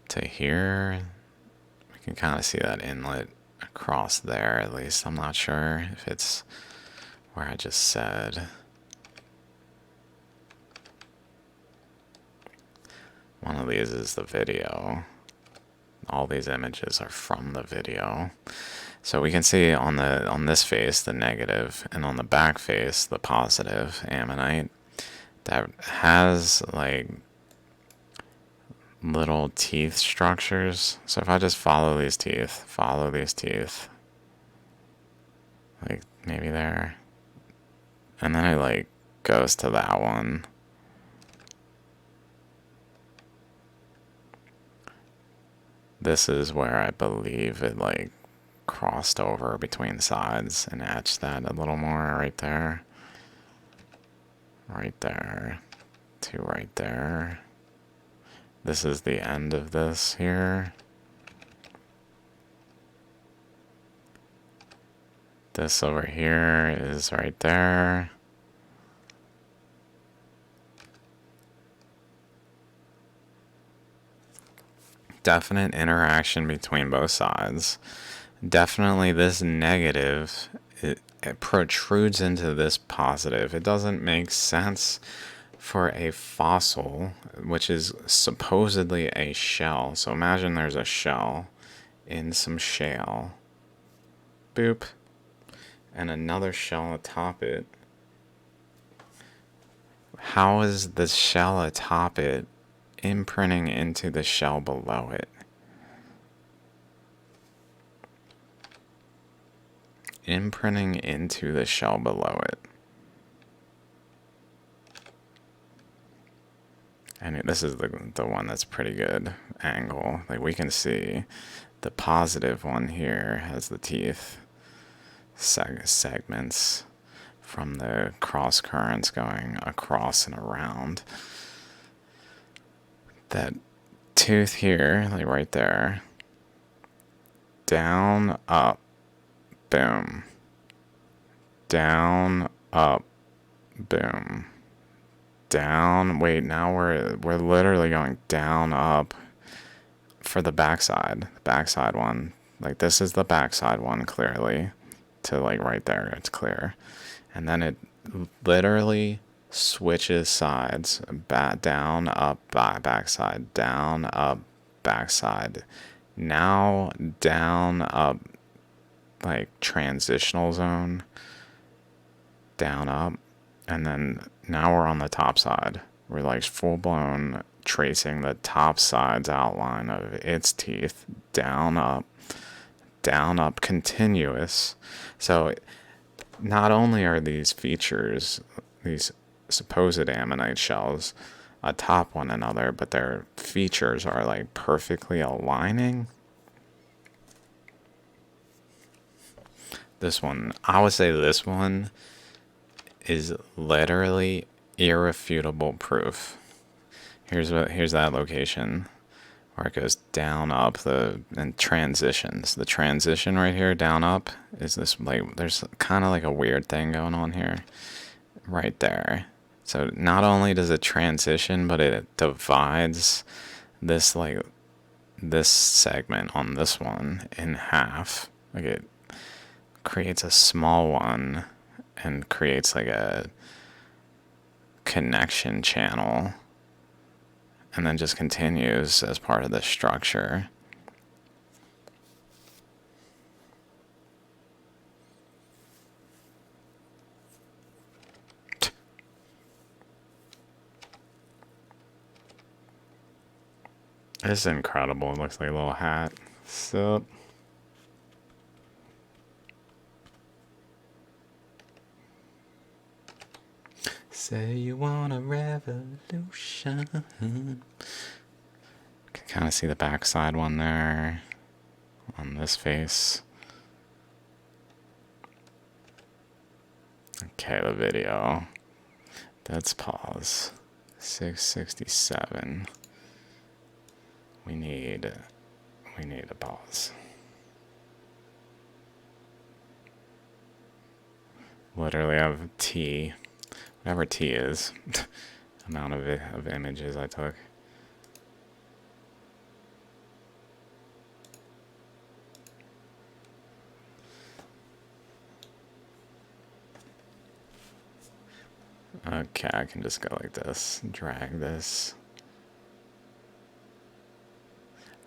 To here, we can kind of see that inlet across there at least. I'm not sure if it's where I just said. One of these is the video. All these images are from the video. So we can see on this face the negative, and on the back face the positive ammonite that has like little teeth structures. So if I just follow these teeth, like maybe there, and then it like goes to that one. This is where I believe it like crossed over between sides and etched that a little more right there. Right there. To right there. This is the end of this here. This over here is right there. Definite interaction between both sides. Definitely this negative, it protrudes into this positive. It doesn't make sense for a fossil, which is supposedly a shell. So imagine there's a shell in some shale. Boop. And another shell atop it. How is the shell atop it imprinting into the shell below it? Imprinting into the shell below it. And this is the one that's pretty good angle. Like we can see the positive one here has the teeth segments from the cross currents going across and around. That tooth here, like right there, down, up, boom, down, up, boom, down. Wait, now we're literally going down, up for the backside one. Like this is the backside one clearly, to like right there, it's clear, and then it literally switches sides, down, up, backside, down, up, backside, now down, up, like transitional zone, down, up, and then now we're on the top side. We're like full blown tracing the top side's outline of its teeth, down, up, continuous. So not only are these features, these supposed ammonite shells, atop one another, but their features are like perfectly aligning. This one, I would say this one is literally irrefutable proof. Here's that location where it goes down, up, and transitions. The transition right here, down, up, is this like, there's kind of like a weird thing going on here. Right there. So not only does it transition, but it divides this this segment on this one in half. Like it creates a small one and creates like a connection channel and then just continues as part of the structure. It's incredible. It looks like a little hat. So say you want a revolution. Can kind of see the backside one there on this face. Okay, the video. Let's pause. 667. We need a pause. Literally have T, whatever T is, amount of images I took. Okay, I can just go like this, drag this.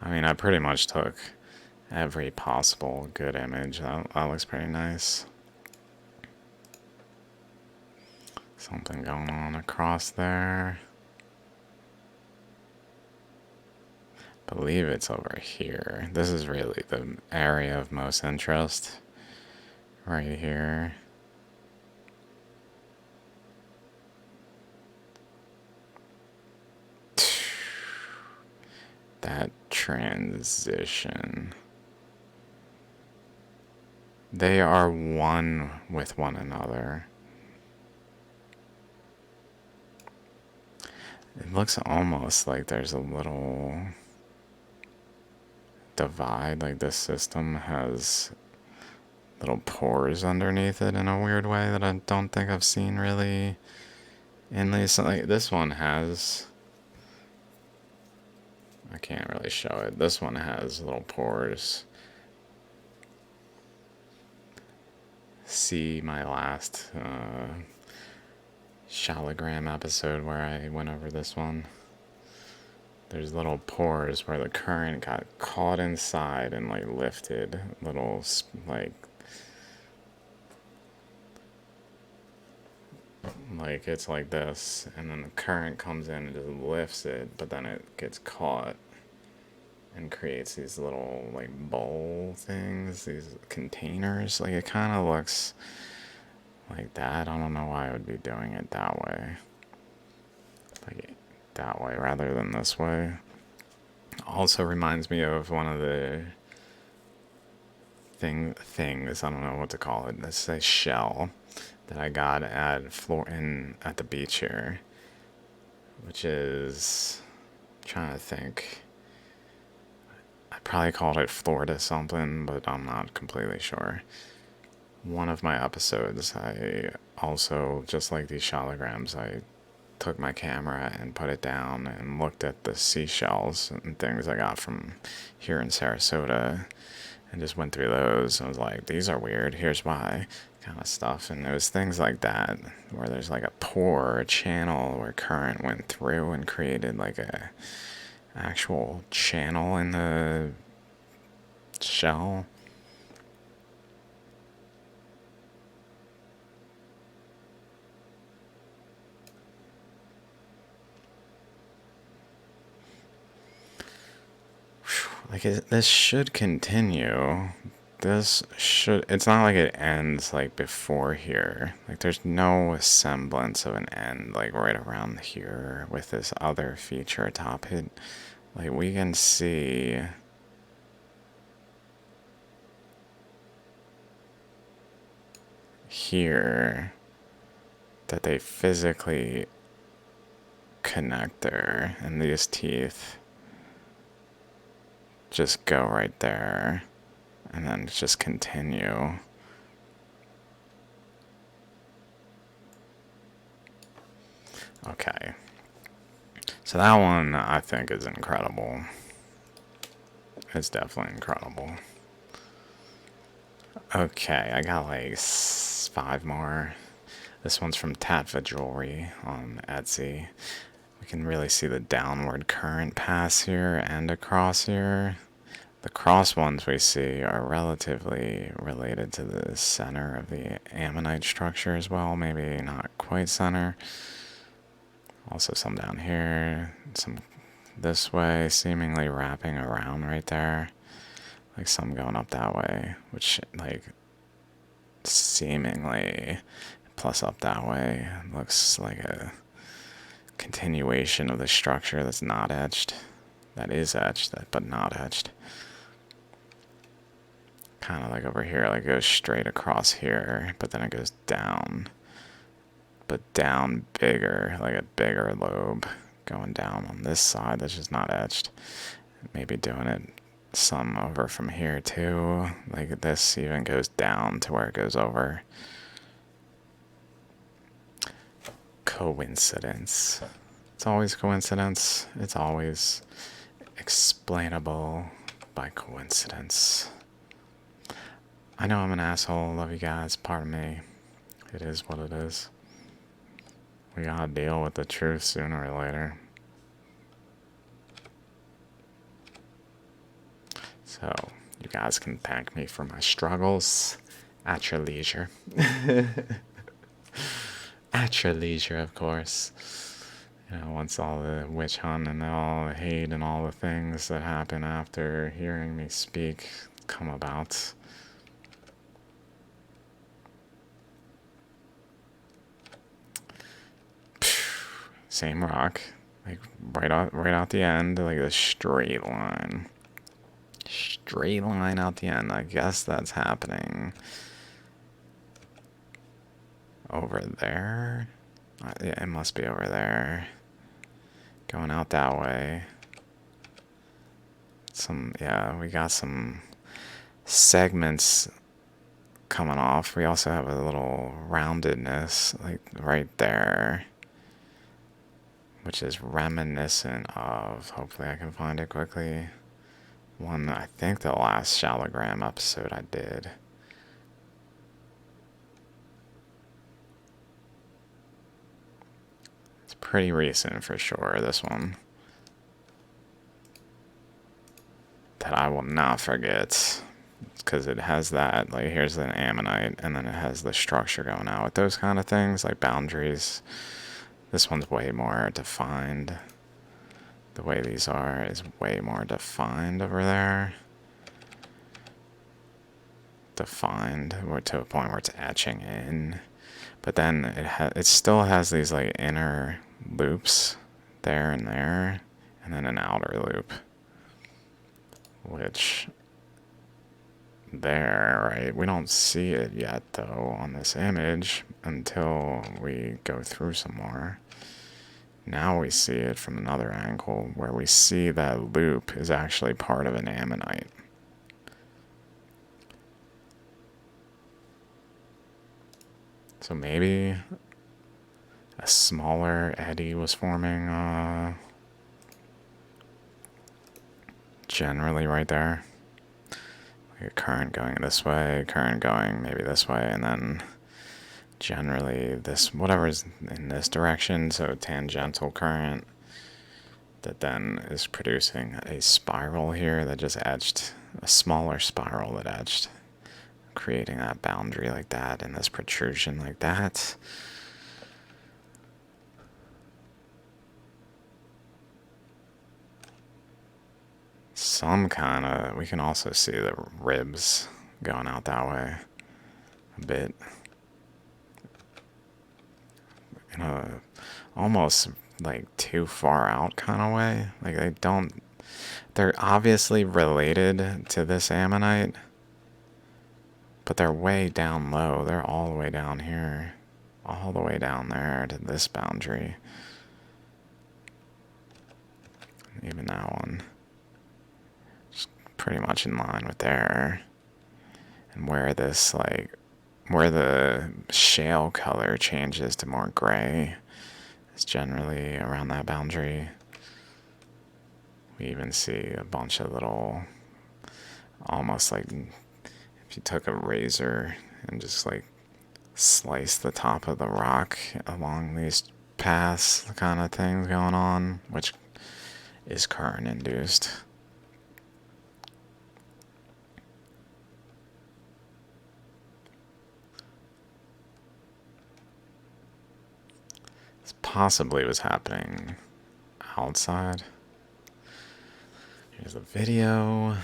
I mean, I pretty much took every possible good image. That looks pretty nice. Something going on across there. I believe it's over here. This is really the area of most interest. Right here. That transition. They are one with one another. It looks almost like there's a little divide, like this system has little pores underneath it in a weird way that I don't think I've seen really in these. Like this one has, I can't really show it. This one has little pores. See my last Shaligram episode where I went over this one. There's little pores where the current got caught inside and like lifted little like it's like this, and then the current comes in and just lifts it, but then it gets caught and creates these little like bowl things, these containers. Like it kind of looks like that. I don't know why I would be doing it that way. Like that way rather than this way. Also reminds me of one of the things, I don't know what to call it. This is a shell that I got at at the beach here, which is, I'm trying to think. I probably called it Florida something, but I'm not completely sure. One of my episodes, I also, just like these Shaligrams, I took my camera and put it down and looked at the seashells and things I got from here in Sarasota and just went through those and was like, these are weird, here's why, kind of stuff. And there was things like that where there's like a pore, a channel where current went through and created like a actual channel in the shell. Like, this should continue. It's not like it ends, like, before here. Like, there's no semblance of an end, like, right around here with this other feature top it. Like, we can see here that they physically connect there, and these teeth just go right there and then just continue. Okay. So that one I think is incredible. It's definitely incredible. Okay, I got like 5 more. This one's from Tatva Jewelry on Etsy. We can really see the downward current pass here and across here. The cross ones we see are relatively related to the center of the ammonite structure as well. Maybe not quite center. Also some down here, some this way, seemingly wrapping around right there. Like some going up that way, which like seemingly plus up that way looks like a continuation of the structure that's not etched. That is etched, but not etched. Kind of like over here, like it goes straight across here, but then it goes down. But down bigger, like a bigger lobe going down on this side that's just not etched. Maybe doing it some over from here too. Like this even goes down to where it goes over. Coincidence. It's always coincidence. It's always explainable by coincidence. I know I'm an asshole. Love you guys. Pardon me. It is what it is. We gotta deal with the truth sooner or later. So, you guys can thank me for my struggles at your leisure. At your leisure, of course. You know, once all the witch hunt and all the hate and all the things that happen after hearing me speak come about. Same rock, like right out the end, like a straight line. Straight line out the end. I guess that's happening over there. Yeah, it must be over there. Going out that way. Yeah, we got some segments coming off. We also have a little roundedness, like right there, which is reminiscent of, hopefully I can find it quickly, one, I think the last Shaligram episode I did. It's pretty recent for sure, this one. That I will not forget. Because it has that, like here's an ammonite, and then it has the structure going out with those kind of things, like boundaries. This one's way more defined. The way these are is way more defined over there. Defined to a point where it's etching in. But then it still has these like inner loops there, and then an outer loop. Which there, right? We don't see it yet though on this image until we go through some more. Now we see it from another angle where we see that loop is actually part of an ammonite. So maybe a smaller eddy was forming generally right there. Like a current going this way, current going maybe this way, and then generally this, whatever's in this direction, so tangential current that then is producing a spiral here that just etched, a smaller spiral that etched, creating that boundary like that and this protrusion like that. Some kind of, we can also see the ribs going out that way a bit. In a almost like too far out kind of way. Like they're obviously related to this ammonite, but they're way down low. They're all the way down here, all the way down there to this boundary. Even that one. Just pretty much in line with there. And where this, like, where the shale color changes to more gray is generally around that boundary. We even see a bunch of little, almost like if you took a razor and just like slice the top of the rock along these paths kind of things going on, which is current induced. This possibly was happening outside. Here's a video.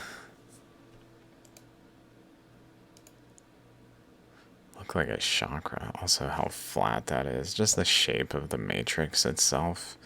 Look like a chakra. Also how flat that is. Just the shape of the matrix itself.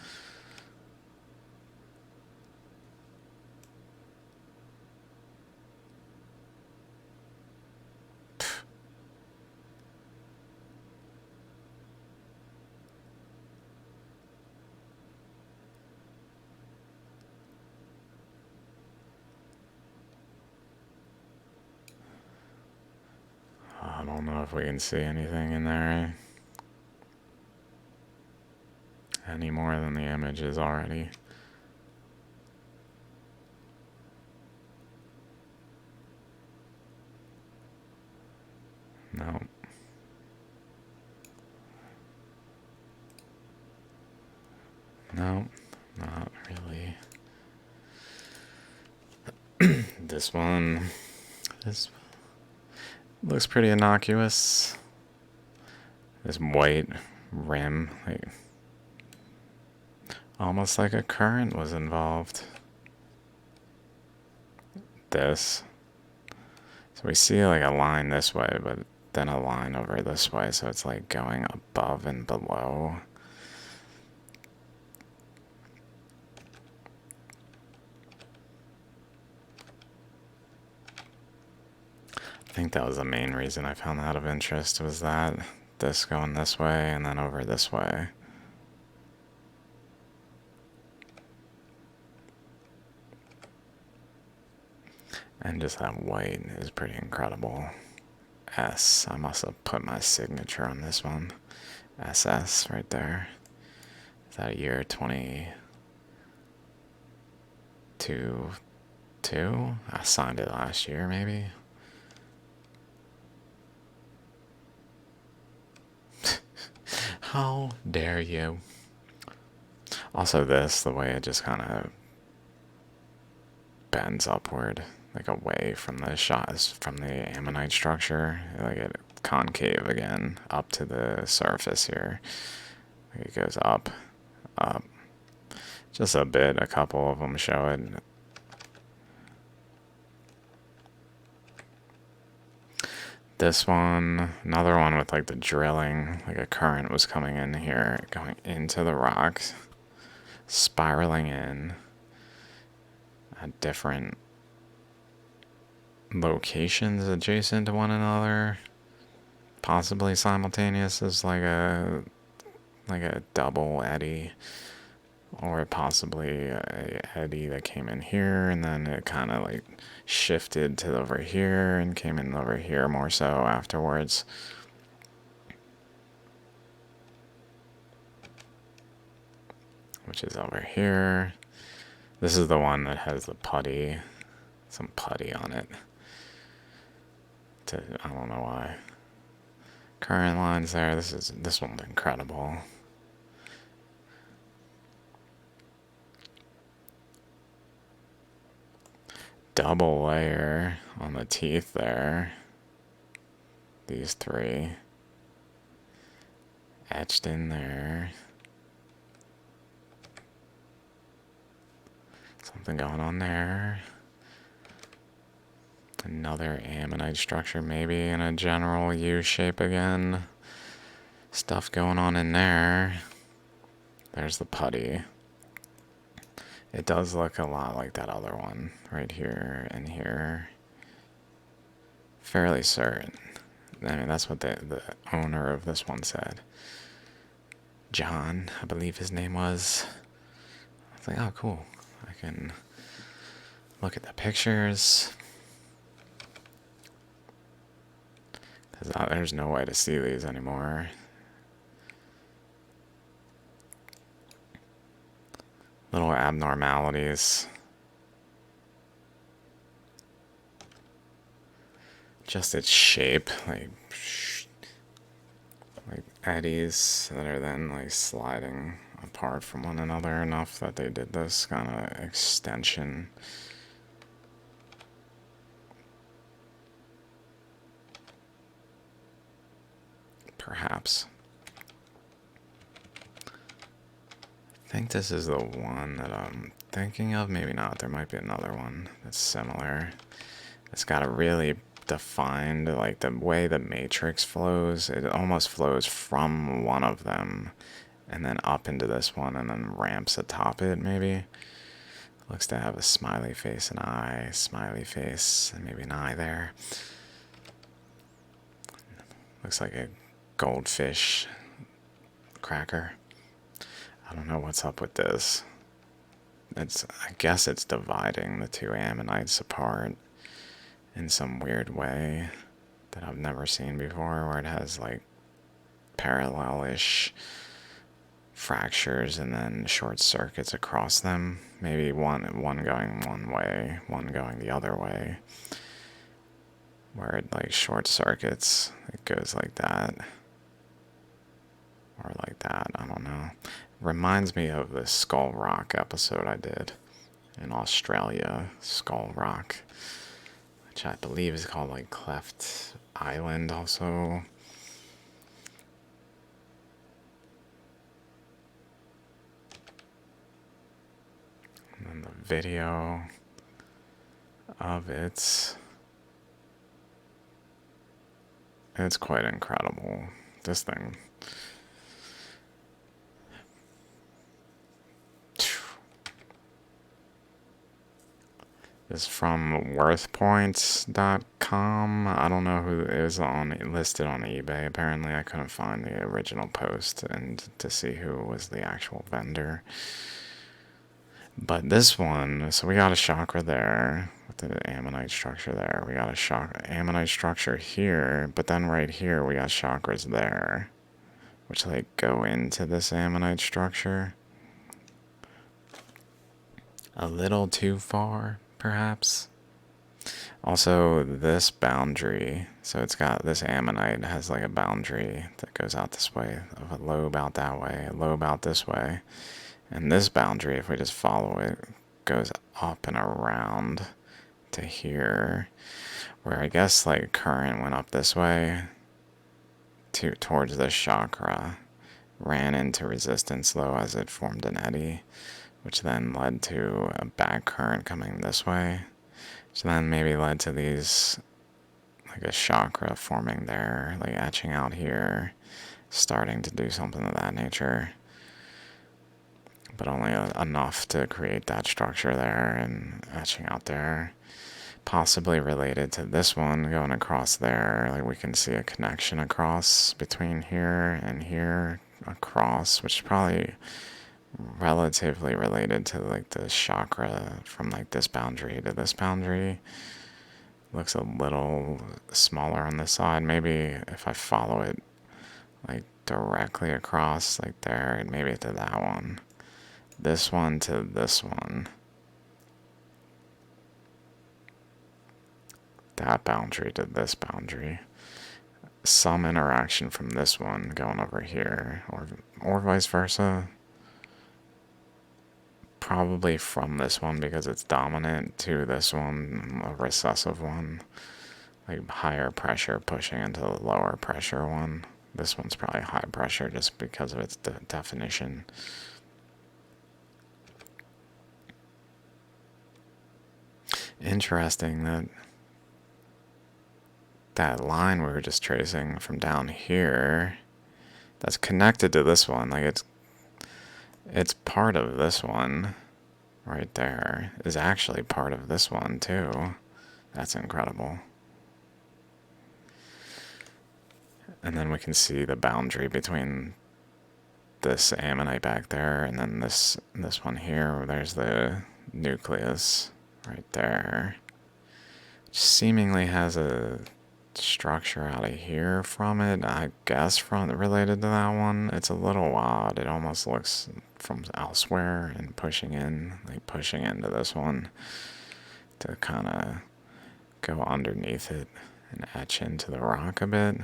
I don't know if we can see anything in there any more than the image is already. No. No, not really. This one looks pretty innocuous. This white rim, like almost like a current was involved. This. So we see like a line this way, but then a line over this way, so it's like going above and below. I think that was the main reason I found that of interest, was that this going this way and then over this way. And just that white is pretty incredible. S. I must have put my signature on this one. SS right there. Is that year 22? I signed it last year, maybe. How dare you? Also this, the way it just kind of bends upward, like away from the shots, from the ammonite structure, like it concave again, up to the surface here. Like it goes up, up. Just a bit, a couple of them show it. This one, another one with like the drilling, like a current was coming in here, going into the rocks, spiraling in at different locations adjacent to one another, possibly simultaneous as like a double eddy, or possibly a eddy that came in here and then it kind of like shifted to over here and came in over here more so afterwards. Which is over here. This is the one that has the putty, some putty on it. I don't know why. Current lines there. This one's incredible. Double layer on the teeth there. These three etched in there. Something going on there. Another ammonite structure, maybe in a general U shape again. Stuff going on in there. There's the putty. It does look a lot like that other one right here and here. Fairly certain. I mean, that's what the owner of this one said. John, I believe his name was. I was like, oh, cool. I can look at the pictures. Because there's no way to see these anymore. little abnormalities. Just its shape, like eddies that are then like sliding apart from one another enough that they did this kind of extension. Perhaps. I think this is the one that I'm thinking of. Maybe not. There might be another one that's similar. It's got a really defined, like the way the matrix flows, it almost flows from one of them and then up into this one and then ramps atop it, maybe. Looks to have a smiley face, an eye, smiley face, and maybe an eye there. Looks like a goldfish cracker. I don't know what's up with this. I guess it's dividing the two ammonites apart in some weird way that I've never seen before, where it has like parallel-ish fractures and then short circuits across them. Maybe one going one way, one going the other way. Where it like short circuits, it goes like that. Or like that, I don't know. Reminds me of the Skull Rock episode I did in Australia, Skull Rock, which I believe is called like Cleft Island also. And then the video of it's quite incredible. This thing. Is from worthpoints.com. I don't know who it was listed on eBay. Apparently I couldn't find the original post and to see who was the actual vendor. But this one, so we got a chakra there with the ammonite structure there. We got a ammonite structure here, but then right here we got chakras there, which like go into this ammonite structure. A little too far, perhaps. Also, this boundary, so it's got this ammonite has like a boundary that goes out this way, of a lobe out that way, a lobe out this way. And this boundary, if we just follow it, goes up and around to here, where I guess like current went up this way towards this chakra, ran into resistance low as it formed an eddy, which then led to a back current coming this way, which then maybe led to these, like a chakra forming there, like etching out here, starting to do something of that nature. But only enough to create that structure there and etching out there. Possibly related to this one going across there. Like we can see a connection across between here and here across, which is probably relatively related to like the chakra from like this boundary to this boundary. Looks a little smaller on this side. Maybe if I follow it like directly across like there, maybe to that one. This one to this one. That boundary to this boundary. Some interaction from this one going over here, or vice versa. Probably from this one because it's dominant to this one, a recessive one. Like higher pressure pushing into the lower pressure one. This one's probably high pressure just because of its definition. Interesting that that line we were just tracing from down here, that's connected to this one. Like it's part of this one right there is actually part of this one too. That's incredible. And then we can see the boundary between this ammonite back there and then this one here. There's the nucleus right there, which seemingly has a structure out of here from it. I guess from related to that one. It's a little odd. It almost looks from elsewhere and pushing in, like pushing into this one to kind of go underneath it and etch into the rock a bit.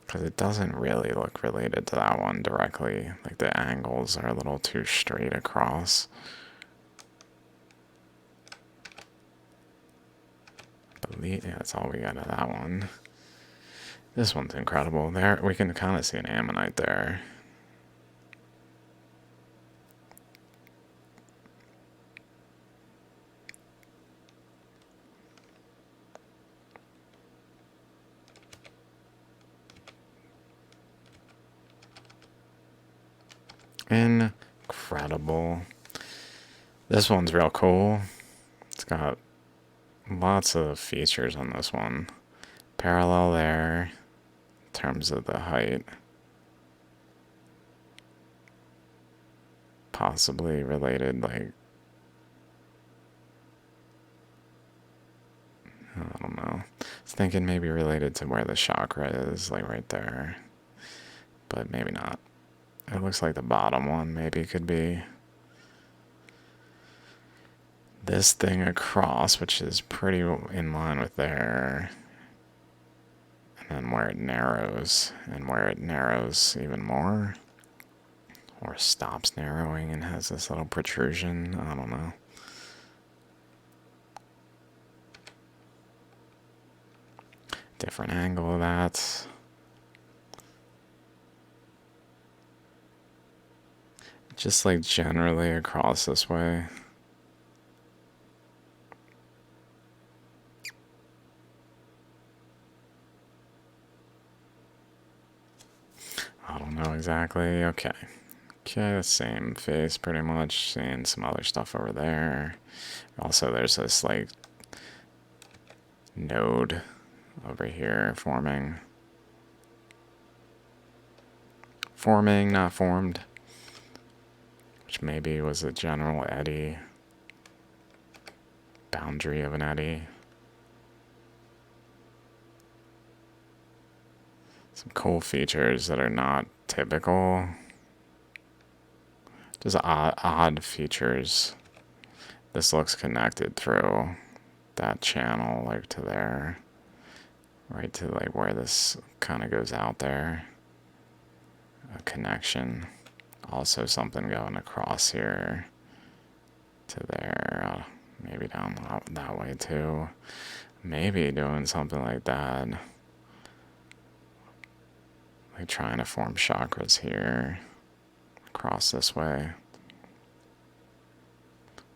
Because it doesn't really look related to that one directly. Like the angles are a little too straight across. Yeah, that's all we got of that one. This one's incredible. There, we can kind of see an ammonite there. Incredible. This one's real cool. It's got lots of features on this one. Parallel there in terms of the height. Possibly related, like, I don't know. I was thinking maybe related to where the chakra is, like right there. But maybe not. It looks like the bottom one maybe could be this thing across, which is pretty in line with there. And then where it narrows, and where it narrows even more. Or stops narrowing and has this little protrusion. I don't know. Different angle of that. Just like generally across this way. I don't know exactly. Okay. Okay, same face pretty much. Seeing some other stuff over there. Also, there's this like node over here forming. Forming, not formed. Which maybe was a general eddy. Boundary of an eddy. Some cool features that are not typical. Just odd features. This looks connected through that channel, like to there. Right to like where this kind of goes out there. A connection. Also something going across here to there. Maybe down that way too. Maybe doing something like that. Like trying to form chakras here. Across this way.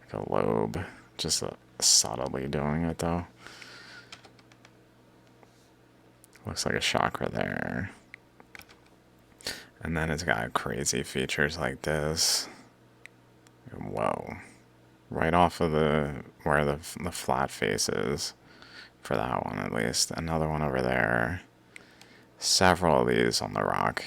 Like a lobe. Just subtly doing it though. Looks like a chakra there. And then it's got crazy features like this. Whoa. Right off of where the flat face is. For that one at least. Another one over there. Several of these on the rock.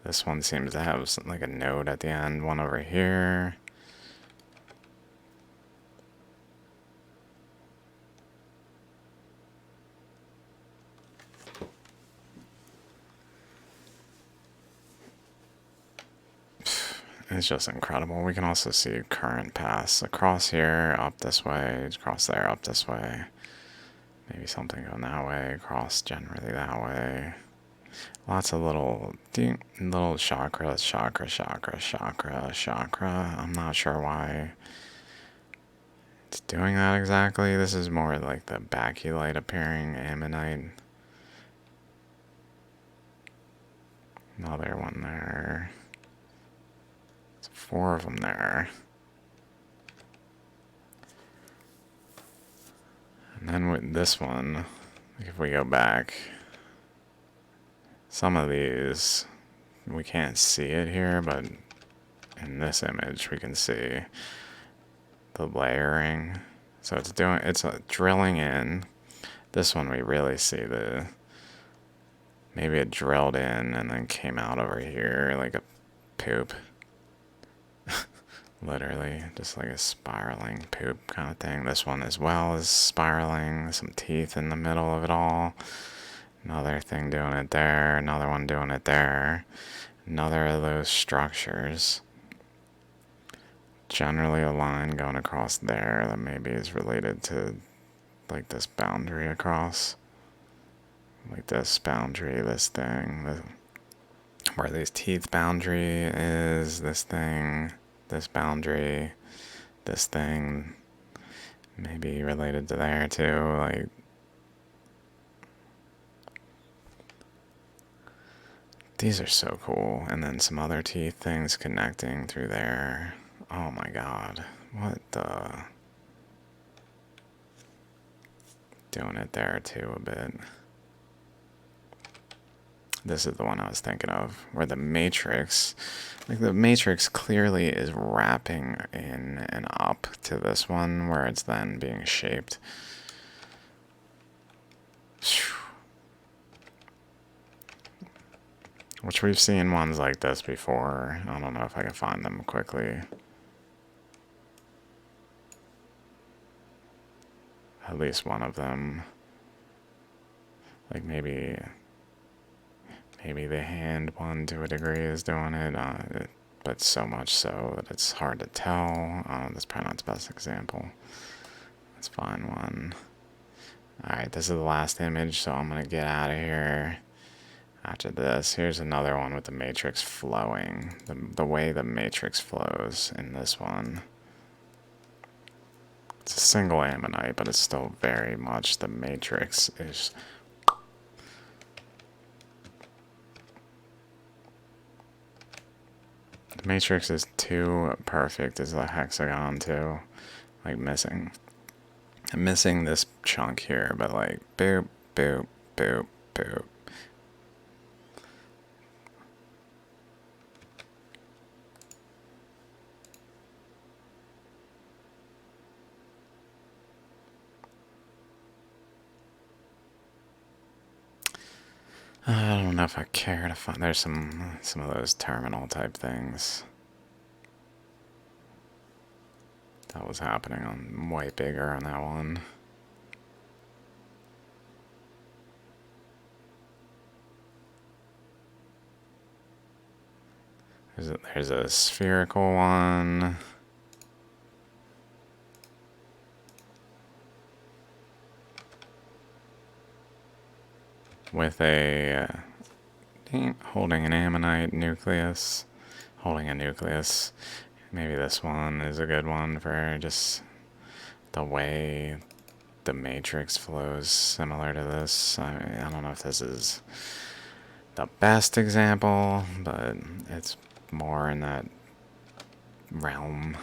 This one seems to have like a node at the end. One over here. It's just incredible. We can also see current paths across here, up this way, across there, up this way. Maybe something going that way, across generally that way. Lots of little chakras, chakra. I'm not sure why it's doing that exactly. This is more like the baculite appearing ammonite. Another one there. 4 of them there. And then with this one, if we go back, some of these, we can't see it here, but in this image we can see the layering. So it's drilling in. This one we really see maybe it drilled in and then came out over here like a poop. Literally, just like a spiraling poop kind of thing. This one as well is spiraling. Some teeth in the middle of it all. Another thing doing it there. Another one doing it there. Another of those structures. Generally a line going across there that maybe is related to like this boundary across. Like this boundary, this thing. Where these teeth boundary is, this thing, this boundary, this thing. Maybe related to there too, like. These are so cool. And then some other teeth things connecting through there. Oh my god. What the? Doing it there too a bit. This is the one I was thinking of, where the matrix, like the matrix clearly is wrapping in and up to this one, where it's then being shaped. Which we've seen ones like this before. I don't know if I can find them quickly. At least one of them. Like maybe the hand one to a degree is doing it, but so much so that it's hard to tell. That's probably not the best example. Let's find one. Alright, this is the last image, so I'm going to get out of here. After this, here's another one with the matrix flowing. The way the matrix flows in this one. It's a single ammonite, but it's still very much the matrix is. The matrix is too perfect as a hexagon too. Like missing. I'm missing this chunk here, but like boop, boop, boop, boop. I don't know if I care to find. There's some of those terminal type things. That was happening on way bigger on that one. There's a spherical one. With a holding an ammonite nucleus, holding a nucleus. Maybe this one is a good one for just the way the matrix flows, similar to this. I don't know if this is the best example, but it's more in that realm.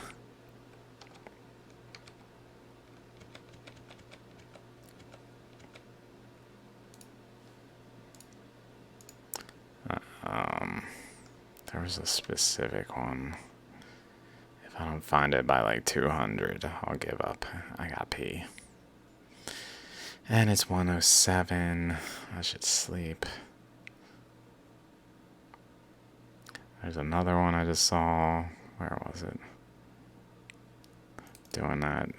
There was a specific one. If I don't find it by like 200, I'll give up. I gotta pee. And it's 1:07. I should sleep. There's another one I just saw. Where was it? Doing that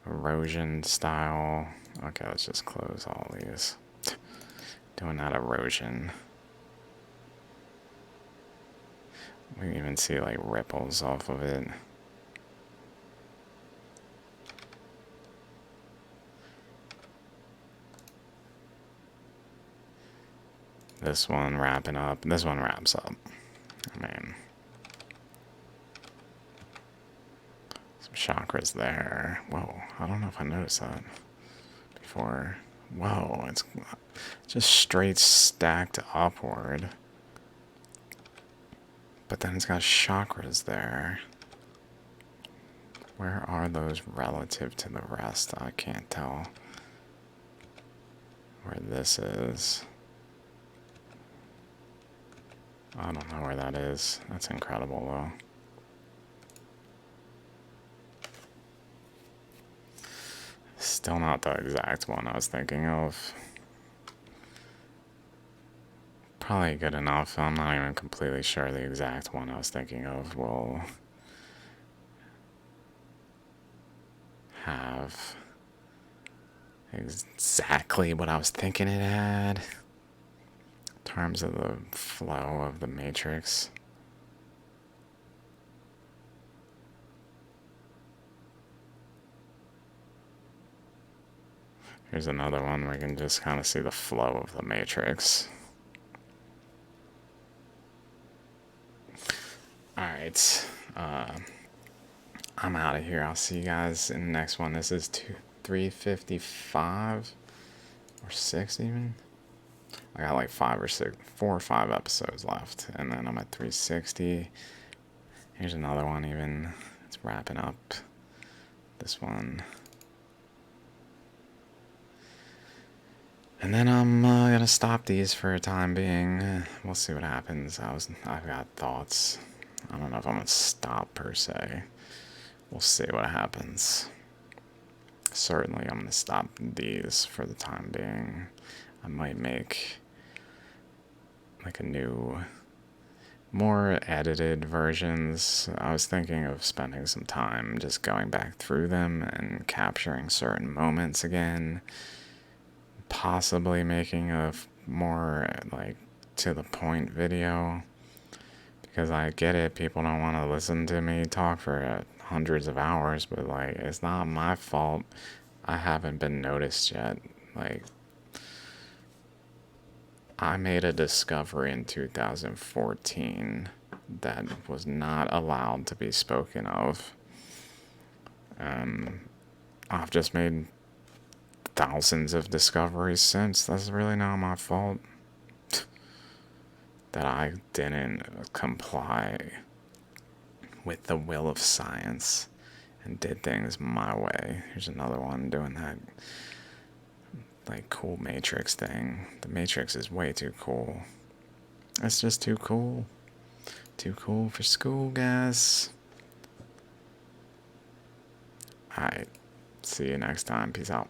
erosion style. Okay, let's just close all these. Doing that erosion. We can even see like ripples off of it. This one wrapping up. This one wraps up. I mean, some chakras there. Whoa, I don't know if I noticed that before. Whoa, it's just straight stacked upward. But then it's got chakras there. Where are those relative to the rest? I can't tell where this is. I don't know where that is. That's incredible though. Still not the exact one I was thinking of. Probably good enough. I'm not even completely sure the exact one I was thinking of will have exactly what I was thinking it had in terms of the flow of the matrix. Here's another one where you can just kind of see the flow of the matrix. Alright, I'm out of here. I'll see you guys in the next one. This is 355 or 6 even. I got like 4 or 5 episodes left, and then I'm at 360. Here's another one even. It's wrapping up this one. And then I'm gonna stop these for a time being. We'll see what happens. I've got thoughts. I don't know if I'm gonna stop per se. We'll see what happens. Certainly I'm gonna stop these for the time being. I might make like a new, more edited versions. I was thinking of spending some time just going back through them and capturing certain moments again. Possibly making a more like to the point video, because I get it, people don't want to listen to me talk for hundreds of hours, but like it's not my fault I haven't been noticed yet. Like, I made a discovery in 2014 that was not allowed to be spoken of. I've just made thousands of discoveries since. That's really not my fault that I didn't comply with the will of science and did things my way. Here's another one doing that like cool Matrix thing. The Matrix is way too cool. It's just too cool. Too cool for school, guys. Alright. See you next time. Peace out.